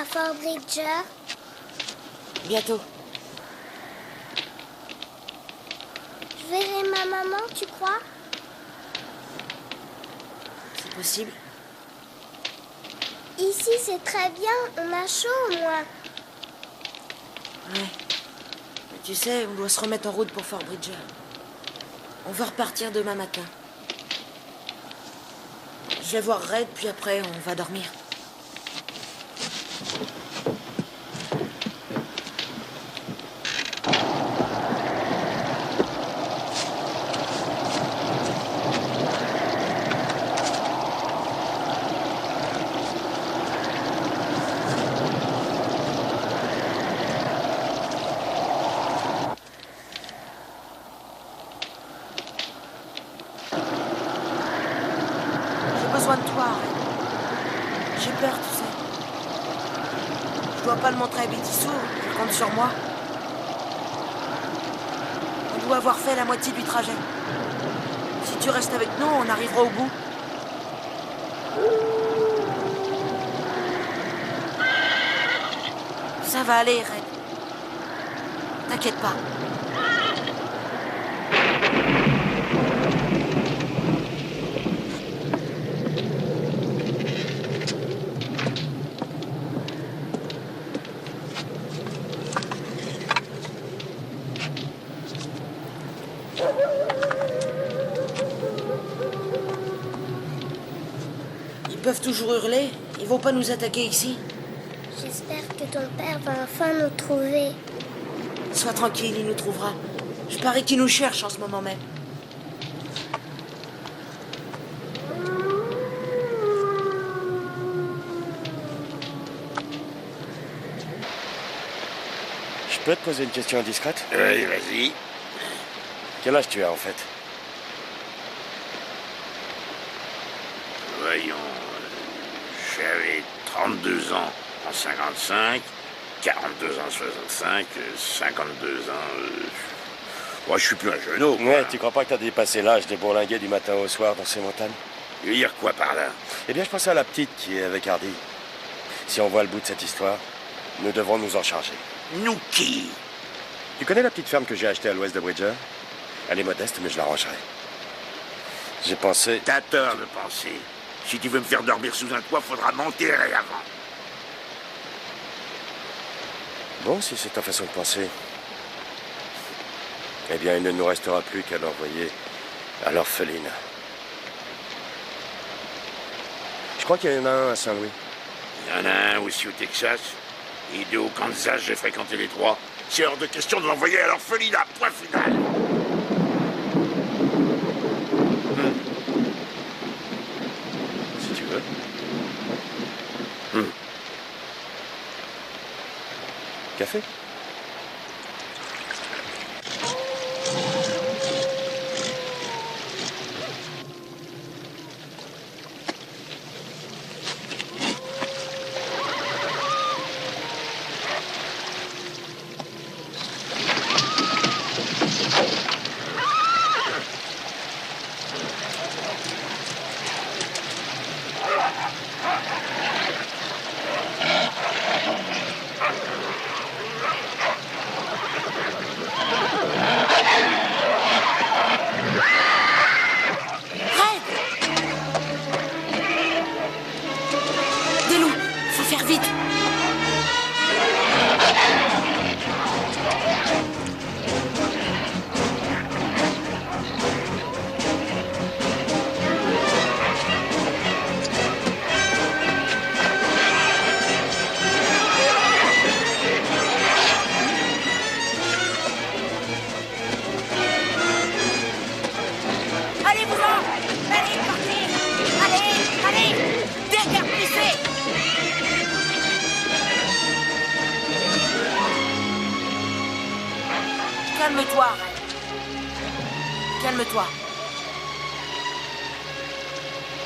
à Fort Bridger? Bientôt. Je verrai ma maman, tu crois? possible. Ici, c'est très bien. On a chaud, au moins. Ouais. Mais tu sais, on doit se remettre en route pour Fort Bridger. On va repartir demain matin. Je vais voir Red, puis après, on va dormir. J'ai besoin de toi, Red. J'ai peur, tu sais. Je dois pas le montrer à Betty Sue, elle compte sur moi. On doit avoir fait la moitié du trajet. Si tu restes avec nous, on arrivera au bout. Ça va aller, Red. T'inquiète pas. Ils peuvent toujours hurler. Ils vont pas nous attaquer ici. J'espère que ton père va enfin nous trouver. Sois tranquille, il nous trouvera. Je parie qu'il nous cherche en ce moment même. Je peux te poser une question indiscrète? Oui, vas-y. Quel âge tu as en fait? Voyons. J'avais 32 ans en 55, 42 ans en 65, 52 ans... Moi, je suis plus un jeune homme. Ouais, tu crois pas que t'as dépassé l'âge des bourlinguets du matin au soir dans ces montagnes? Tu veux dire quoi par là? Eh bien, je pensais à la petite qui est avec Hardy. Si on voit le bout de cette histoire, nous devrons nous en charger. Nous qui? Tu connais la petite ferme que j'ai achetée à l'ouest de Bridger? Elle est modeste, mais je l'arrangerai. J'ai pensé... T'as tort de penser. Si tu veux me faire dormir sous un toit, faudra m'enterrer avant. Bon, si c'est ta façon de penser... Eh bien, il ne nous restera plus qu'à l'envoyer à l'orpheline. Je crois qu'il y en a un à Saint-Louis. Il y en a un aussi au Texas. Et deux au Kansas, j'ai fréquenté les trois. C'est hors de question de l'envoyer à l'orphelinat, point final. Si tu veux. Café? Des loups, faut faire vite. Allez-vous-en! Allez, parti! Allez, allez! Déguerpissez! Calme-toi, Red. Calme-toi.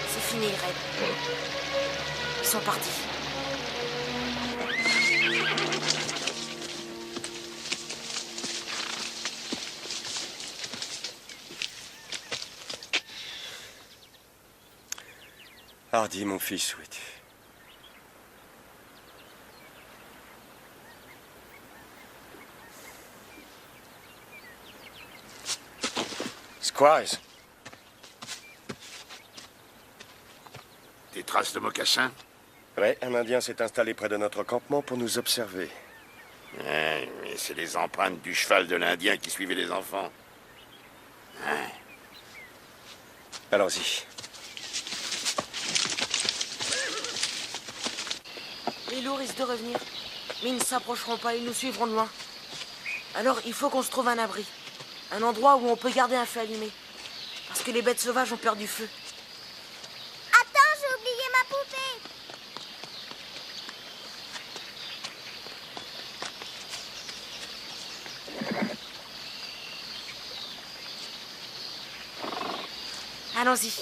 C'est fini, Red. Ils sont partis. Hardy, mon fils, où es-tu? Squires. traces de mocassins? Ouais, un Indien s'est installé près de notre campement pour nous observer. Ouais, mais c'est les empreintes du cheval de l'Indien qui suivait les enfants. Ouais. Allons-y. Les loups risquent de revenir. Mais ils ne s'approcheront pas, ils nous suivront de loin. Alors, il faut qu'on se trouve un abri. Un endroit où on peut garder un feu allumé. Parce que les bêtes sauvages ont peur du feu. Attends, j'ai oublié ma poupée. Allons-y.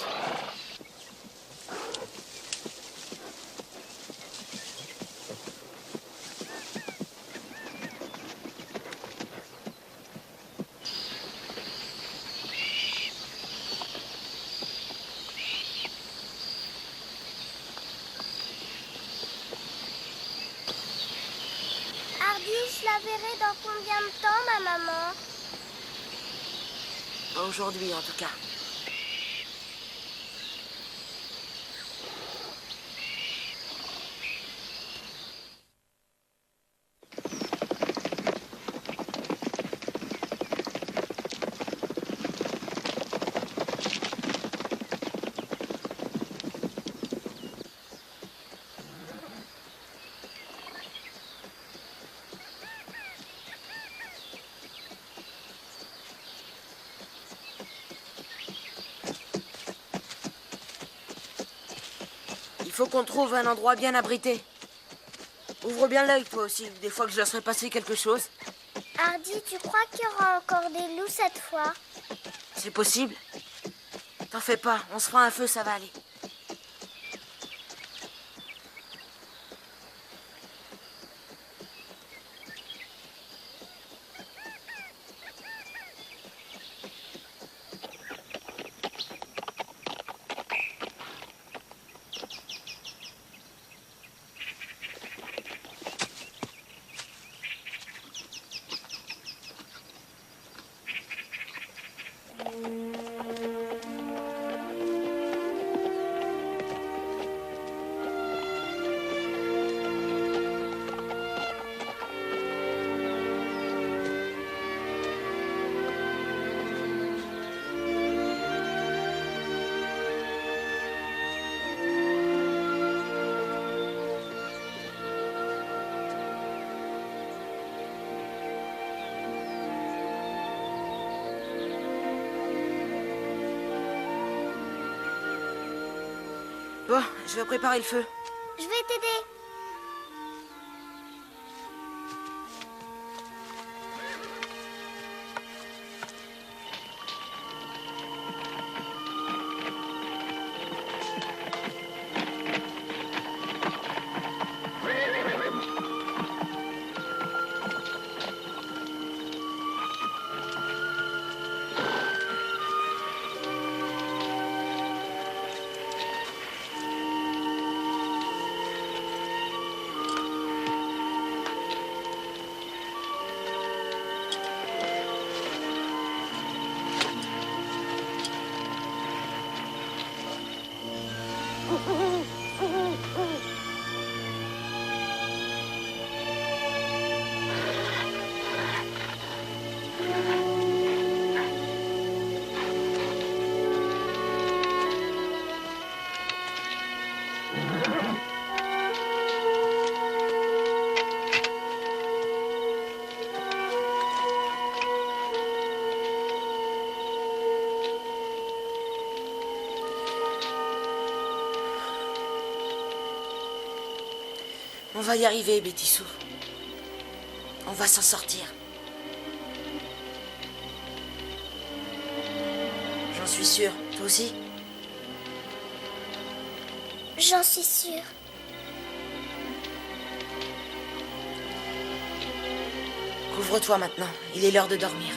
Hardy, je la verrai dans combien de temps, ma maman? Pas aujourd'hui, en tout cas. Il faut qu'on trouve un endroit bien abrité. Ouvre bien l'œil, toi aussi, des fois que je laisserai passer quelque chose. Hardy, tu crois qu'il y aura encore des loups cette fois? C'est possible. T'en fais pas, on se fera un feu, ça va aller. Bon, je vais préparer le feu. Je vais t'aider. On va y arriver, Bétissou. On va s'en sortir. J'en suis sûre. Toi aussi? J'en suis sûre. Couvre-toi maintenant. Il est l'heure de dormir.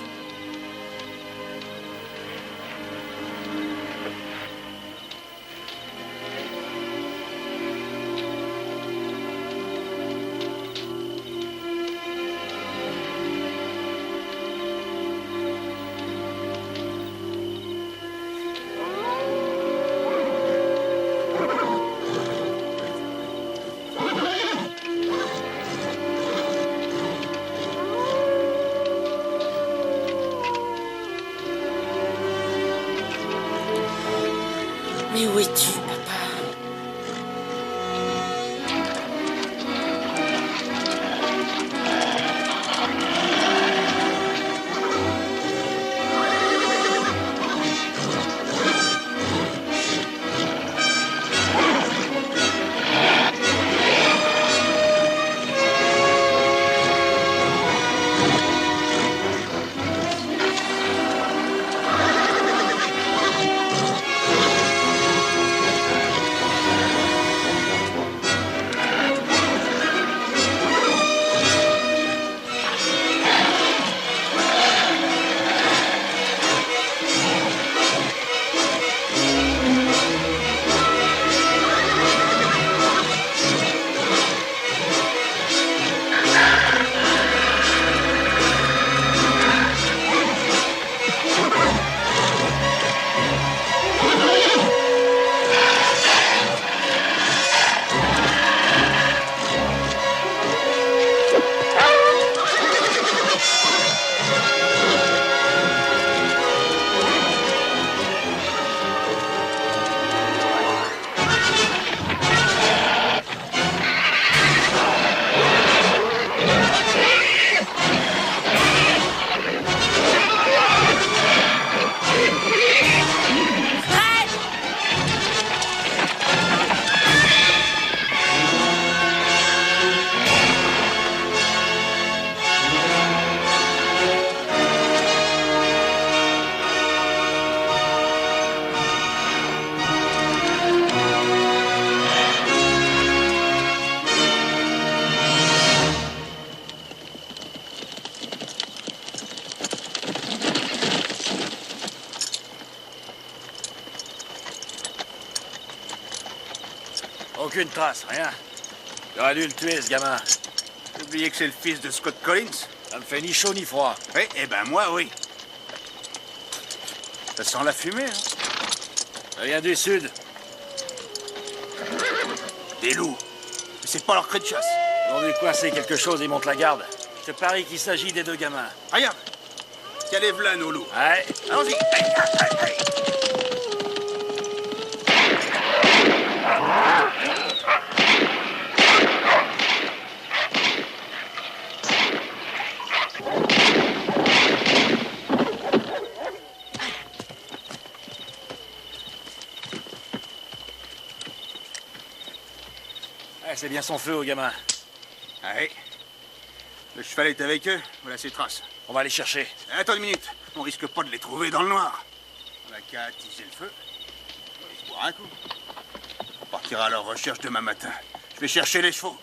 Mais où es-tu, papa? Aucune trace, rien. J'aurais dû le tuer, ce gamin. J'ai oublié que c'est le fils de Scott Collins. Ça me fait ni chaud ni froid. Oui, eh ben moi, oui. Ça sent la fumée, hein. Ça vient du sud. Des loups. Mais c'est pas leur cri de chasse. Ils ont dû coincer quelque chose, ils montent la garde. Je te parie qu'il s'agit des 2 gamins. Regarde. Tiens les v'là, nos loups. Ouais. Allons-y. Hey, hey, hey. C'est bien son feu au gamin. Allez. Le cheval est avec eux. Voilà ses traces. On va les chercher. Attends une minute. On risque pas de les trouver dans le noir. On a qu'à attiser le feu. On va se boire un coup. On partira à leur recherche demain matin. Je vais chercher les chevaux.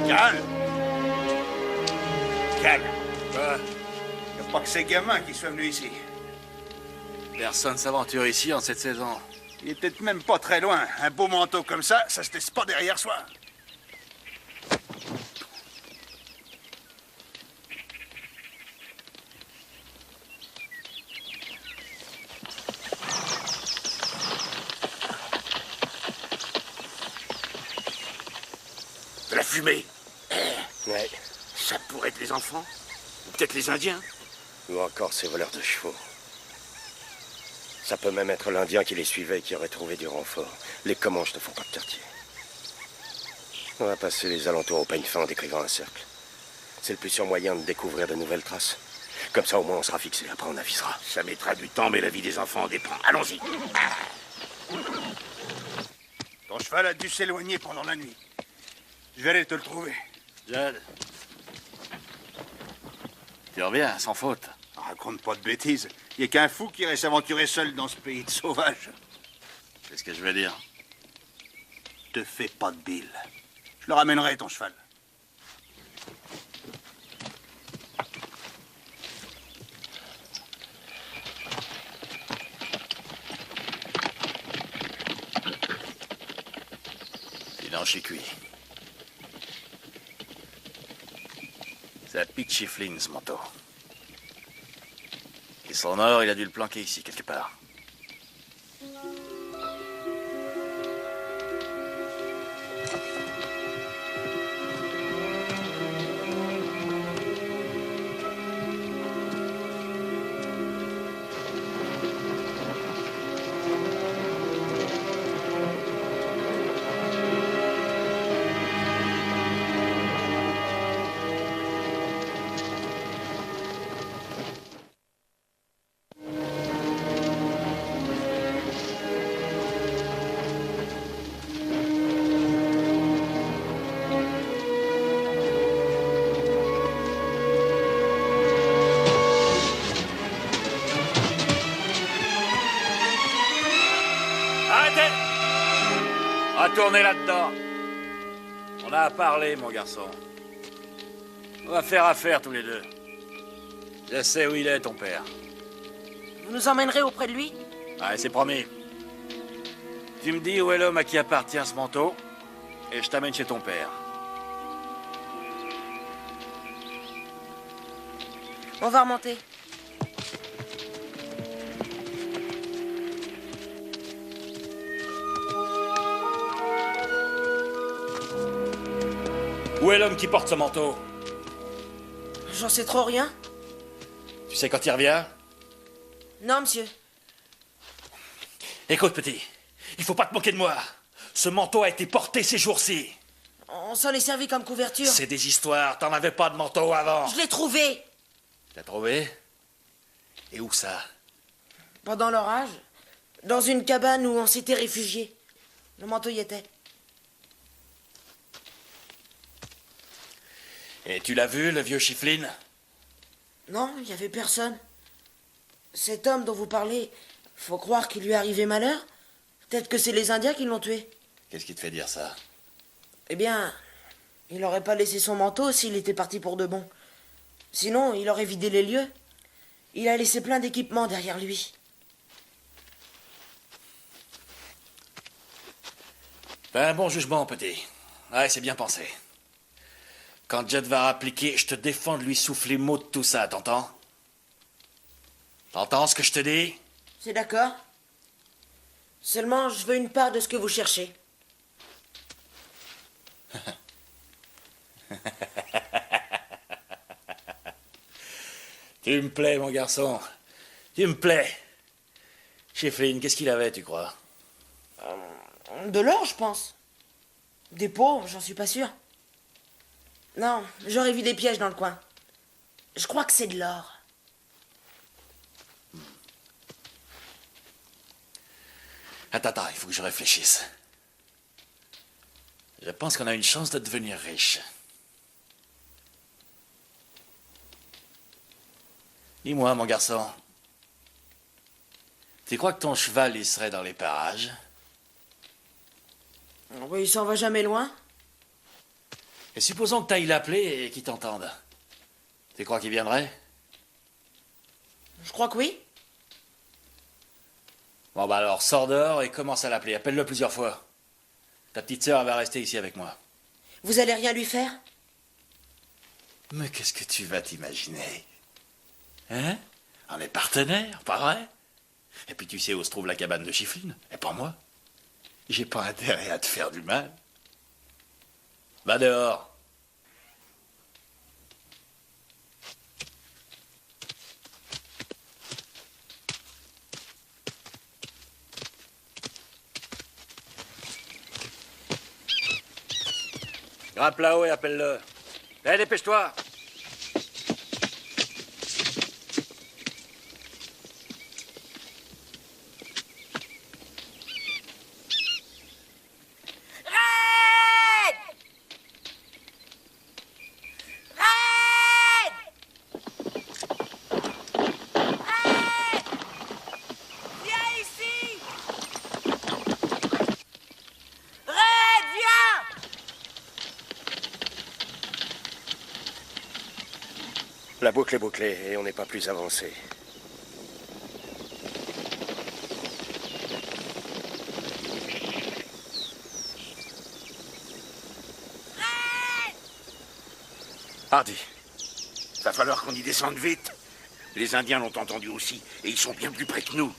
Calme. Calme. Y'a pas que ces gamins qui soient venus ici. Personne s'aventure ici en cette saison. Il est peut-être même pas très loin. Un beau manteau comme ça se laisse pas derrière soi. De la fumée. Ouais. Ça pourrait être les enfants. Ou peut-être les Indiens. Ou encore ces voleurs de chevaux. Ça peut même être l'Indien qui les suivait et qui aurait trouvé du renfort. Les Comanches ne font pas de quartier. On va passer les alentours au peigne fin en décrivant un cercle. C'est le plus sûr moyen de découvrir de nouvelles traces. Comme ça, au moins, on sera fixé. Après, on avisera. Ça mettra du temps, mais la vie des enfants en dépend. Allons-y. Ton cheval a dû s'éloigner pendant la nuit. Je vais aller te le trouver. Judd. Tu reviens, sans faute. Raconte pas de bêtises. Il n'y a qu'un fou qui irait s'aventurer seul dans ce pays de sauvages. C'est ce que je veux dire. Te fais pas de bile. Je le ramènerai, ton cheval. Sinon, je suis cuit. C'est à Pete Chifflin, ce manteau. Et son or, il a dû le planquer ici, quelque part. Retournez là-dedans. On a à parler, mon garçon. On va faire affaire tous les deux. Je sais où il est, ton père. Vous nous emmènerez auprès de lui? Ouais, c'est promis. Tu me dis où est l'homme à qui appartient ce manteau, et je t'amène chez ton père. On va remonter. Où est l'homme qui porte ce manteau? J'en sais trop rien. Tu sais quand il revient? Non, monsieur. Écoute, petit, il faut pas te moquer de moi. Ce manteau a été porté ces jours-ci. On s'en est servi comme couverture. C'est des histoires, t'en avais pas de manteau avant. Je l'ai trouvé. Tu l'as trouvé? Et où ça? Pendant l'orage, dans une cabane où on s'était réfugiés. Le manteau y était. Et tu l'as vu, le vieux Chifflin? Non, il n'y avait personne. Cet homme dont vous parlez, faut croire qu'il lui est arrivé malheur. Peut-être que c'est les Indiens qui l'ont tué. Qu'est-ce qui te fait dire ça? Eh bien, il n'aurait pas laissé son manteau s'il était parti pour de bon. Sinon, il aurait vidé les lieux. Il a laissé plein d'équipements derrière lui. Fais un bon jugement, petit. Ouais, c'est bien pensé. Quand Judd va appliquer, je te défends de lui souffler mot de tout ça, t'entends? T'entends ce que je te dis? C'est d'accord. Seulement, je veux une part de ce que vous cherchez. Tu me plais, mon garçon. Tu me plais. Chifflin, qu'est-ce qu'il avait, tu crois? De l'or, je pense. Des pots, j'en suis pas sûr. Non, j'aurais vu des pièges dans le coin. Je crois que c'est de l'or. Attends, il faut que je réfléchisse. Je pense qu'on a une chance de devenir riche. Dis-moi, mon garçon. Tu crois que ton cheval, il serait dans les parages? Oui, il s'en va jamais loin. Et supposons que tu ailles l'appeler et qu'il t'entende. Tu crois qu'il viendrait? Je crois que oui. Bon, bah alors, sors dehors et commence à l'appeler. Appelle-le plusieurs fois. Ta petite sœur, elle va rester ici avec moi. Vous allez rien lui faire? Mais qu'est-ce que tu vas t'imaginer? Hein? On est partenaires, pas vrai? Et puis tu sais où se trouve la cabane de Chifflin? Et pas moi. J'ai pas intérêt à te faire du mal. Va dehors. Grimpe là-haut et appelle-le. Allez, dépêche-toi. La boucle est bouclée et on n'est pas plus avancé. Hardy, va falloir qu'on y descende vite. Les Indiens l'ont entendu aussi, et ils sont bien plus près que nous.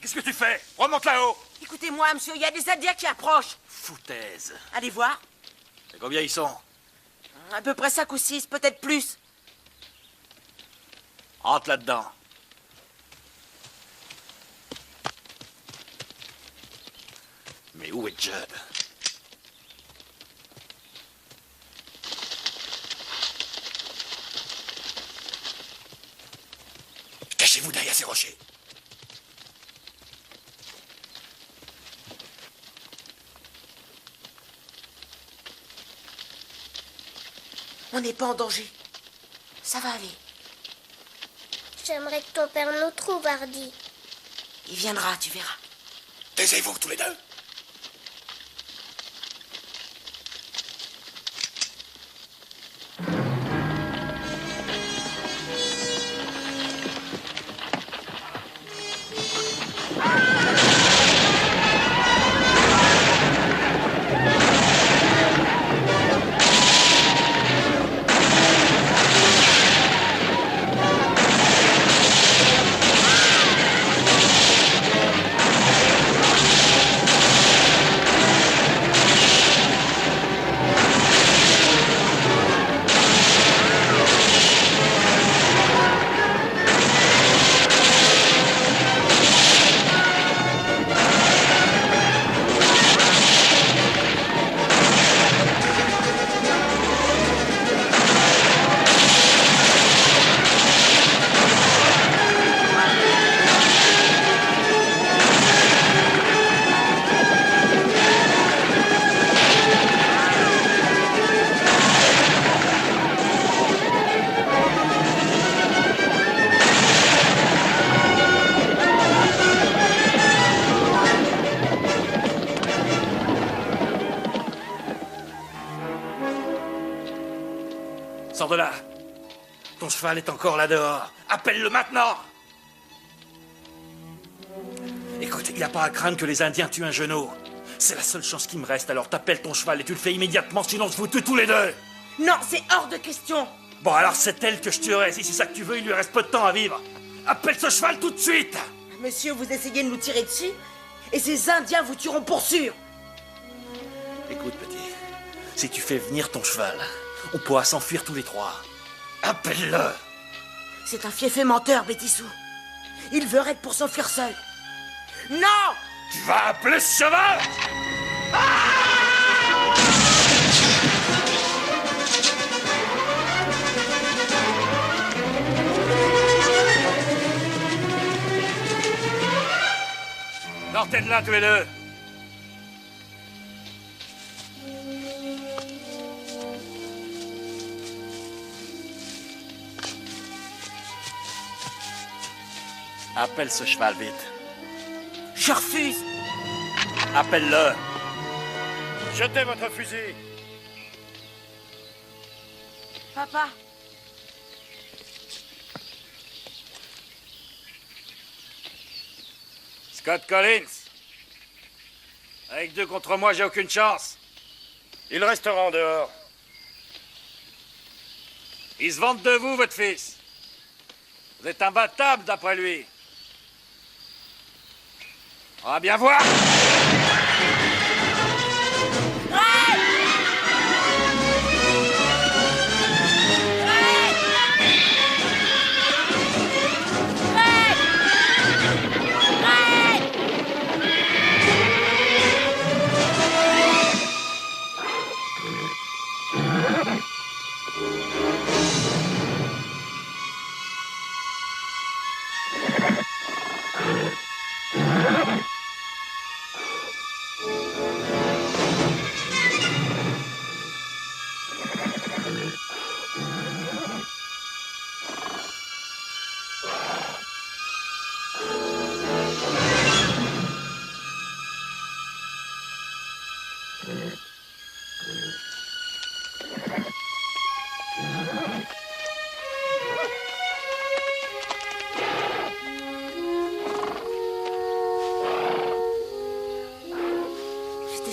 Qu'est-ce que tu fais? Remonte là-haut! Écoutez-moi, monsieur, il y a des Indiens qui approchent. Foutaise. Allez voir. Et combien ils sont? À peu près 5 ou 6, peut-être plus. Rentre là-dedans. Mais où est Judd? Cachez-vous derrière ces rochers. On n'est pas en danger. Ça va aller. J'aimerais que ton père nous trouve, Hardy. Il viendra, tu verras. Taisez-vous tous les deux. Sors de là. Ton cheval est encore là dehors. Appelle-le maintenant. Écoute, il n'y a pas à craindre que les Indiens tuent un genou. C'est la seule chance qui me reste, alors t'appelles ton cheval et tu le fais immédiatement, sinon on se vous tue tous les deux. Non, c'est hors de question. Bon, alors c'est elle que je tuerai. Si c'est ça que tu veux, il lui reste peu de temps à vivre. Appelle ce cheval tout de suite. Monsieur, vous essayez de nous tirer dessus, et ces Indiens vous tueront pour sûr. Écoute, petit, si tu fais venir ton cheval, on pourra s'enfuir tous les trois. Appelle-le. C'est un fiefé menteur, Bétissou. Il veut raid pour s'enfuir seul. Non! Tu vas appeler ce cheval? Sortez de là tous les deux. Appelle ce cheval vite. Je refuse. Appelle-le. Jetez votre fusil. Papa. Scott Collins. Avec 2 contre moi, j'ai aucune chance. Il restera en dehors. Il se vante de vous, votre fils. Vous êtes imbattable, d'après lui. On va bien voir.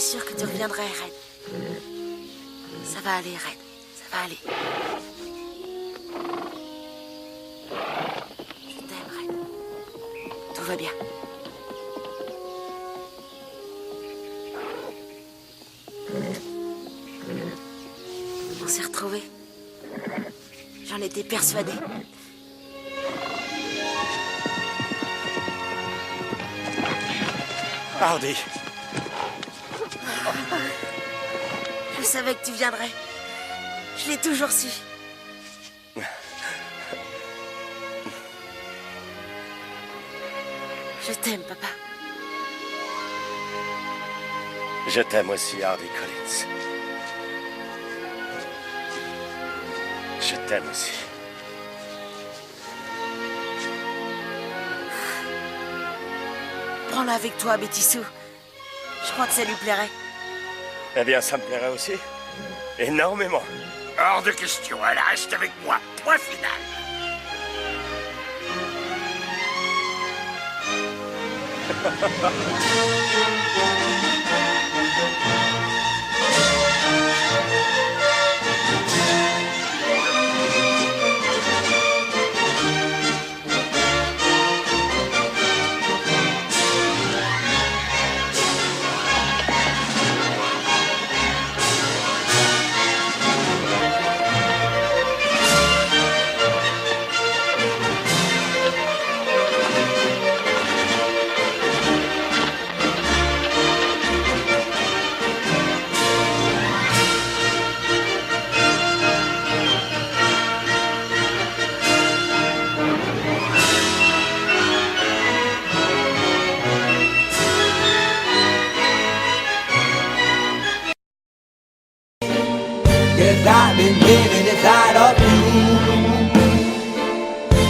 sûre que tu reviendrais, Red. Ça va aller, Red. Ça va aller. Je t'aime, Red. Tout va bien. On s'est retrouvés. J'en étais persuadée. Hardy. Je savais que tu viendrais. Je l'ai toujours su. Je t'aime, papa. Je t'aime aussi, Hardy Collins. Je t'aime aussi. Prends-la avec toi, Betty Sue. Je crois que ça lui plairait. Eh bien, ça me plairait aussi. Énormément. Hors de question, elle reste avec moi. Point final. Cause I've been living inside of you.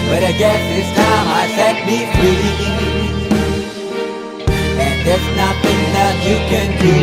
But I guess it's time I set me free. And there's nothing that you can do.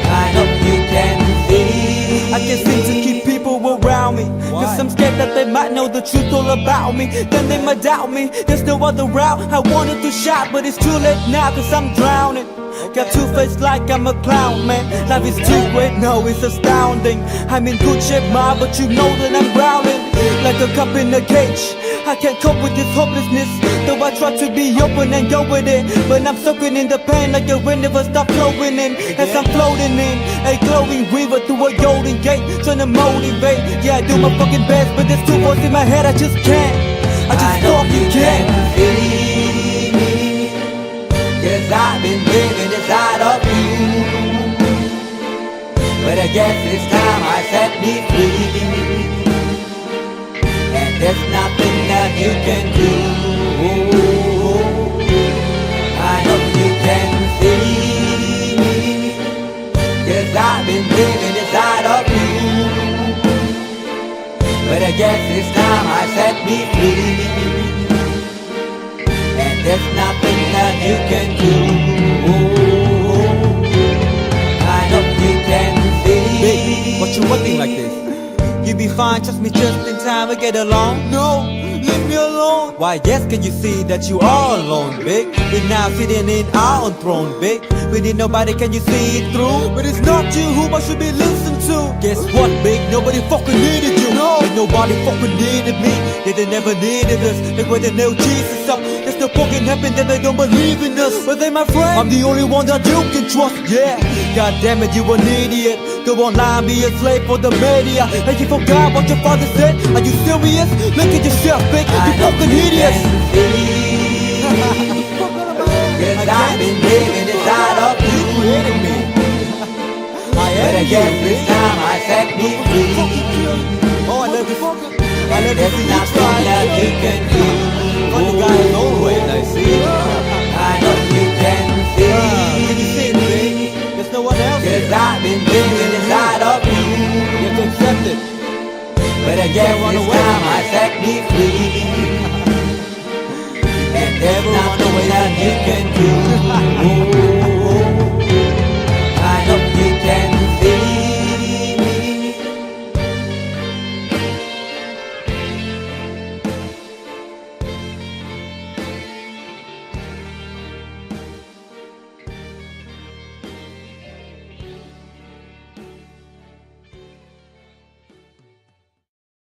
I hope you can see. I can't seem to keep people around me. Cause I'm scared that they might know the truth all about me. Then they might doubt me. There's no other route. I wanted to shout, but it's too late now cause I'm drowning. Got two-faced like I'm a clown, man. Life is too great, no, it's astounding. I'm in good shape, ma, but you know that I'm drowning like a cup in a cage. I can't cope with this hopelessness, though I try to be open and go with it. But I'm soaking in the pain like the wind never stop flowing in. As I'm floating in a glowing river through a golden gate, trying to motivate. Yeah, I do my fucking best, but there's two voices in my head, I just can't. I just fucking can't. Cause I've been living inside of you. But I guess it's time I set me free. And there's nothing that you can do. I hope you can see. Cause I've been living inside of you. But I guess it's time I set me free. And there's nothing that you can do. I hope you can see. Babe, what you acting like this? You be fine, trust me just in time we get along. No, leave me alone. Why yes, can you see that you are alone, big? We're now sitting in our own throne, big. We need nobody, can you see it through? But it's not you who I should be listening to. Guess what, big? Nobody fucking needed you. No, and nobody fucking needed me. Yeah, they never needed us. They were the nail Jesus up. There's no fucking heaven that they don't believe in us. But they my friend, I'm the only one that you can trust. Yeah, god damn it, you an idiot. Go online, be a slave for the media. And you forgot what your father said. Are you serious? Look at yourself, big. You fucking idiots. Cause I've been living inside of you. But I guess this time I set me free. Oh, I love you. I love There's nothing that you can do. For the guy always, I see. I hope you can see. Can you see it, baby? There's no one else. Cause I've been living inside of you. You have to accept it. But I guess this time I set me free.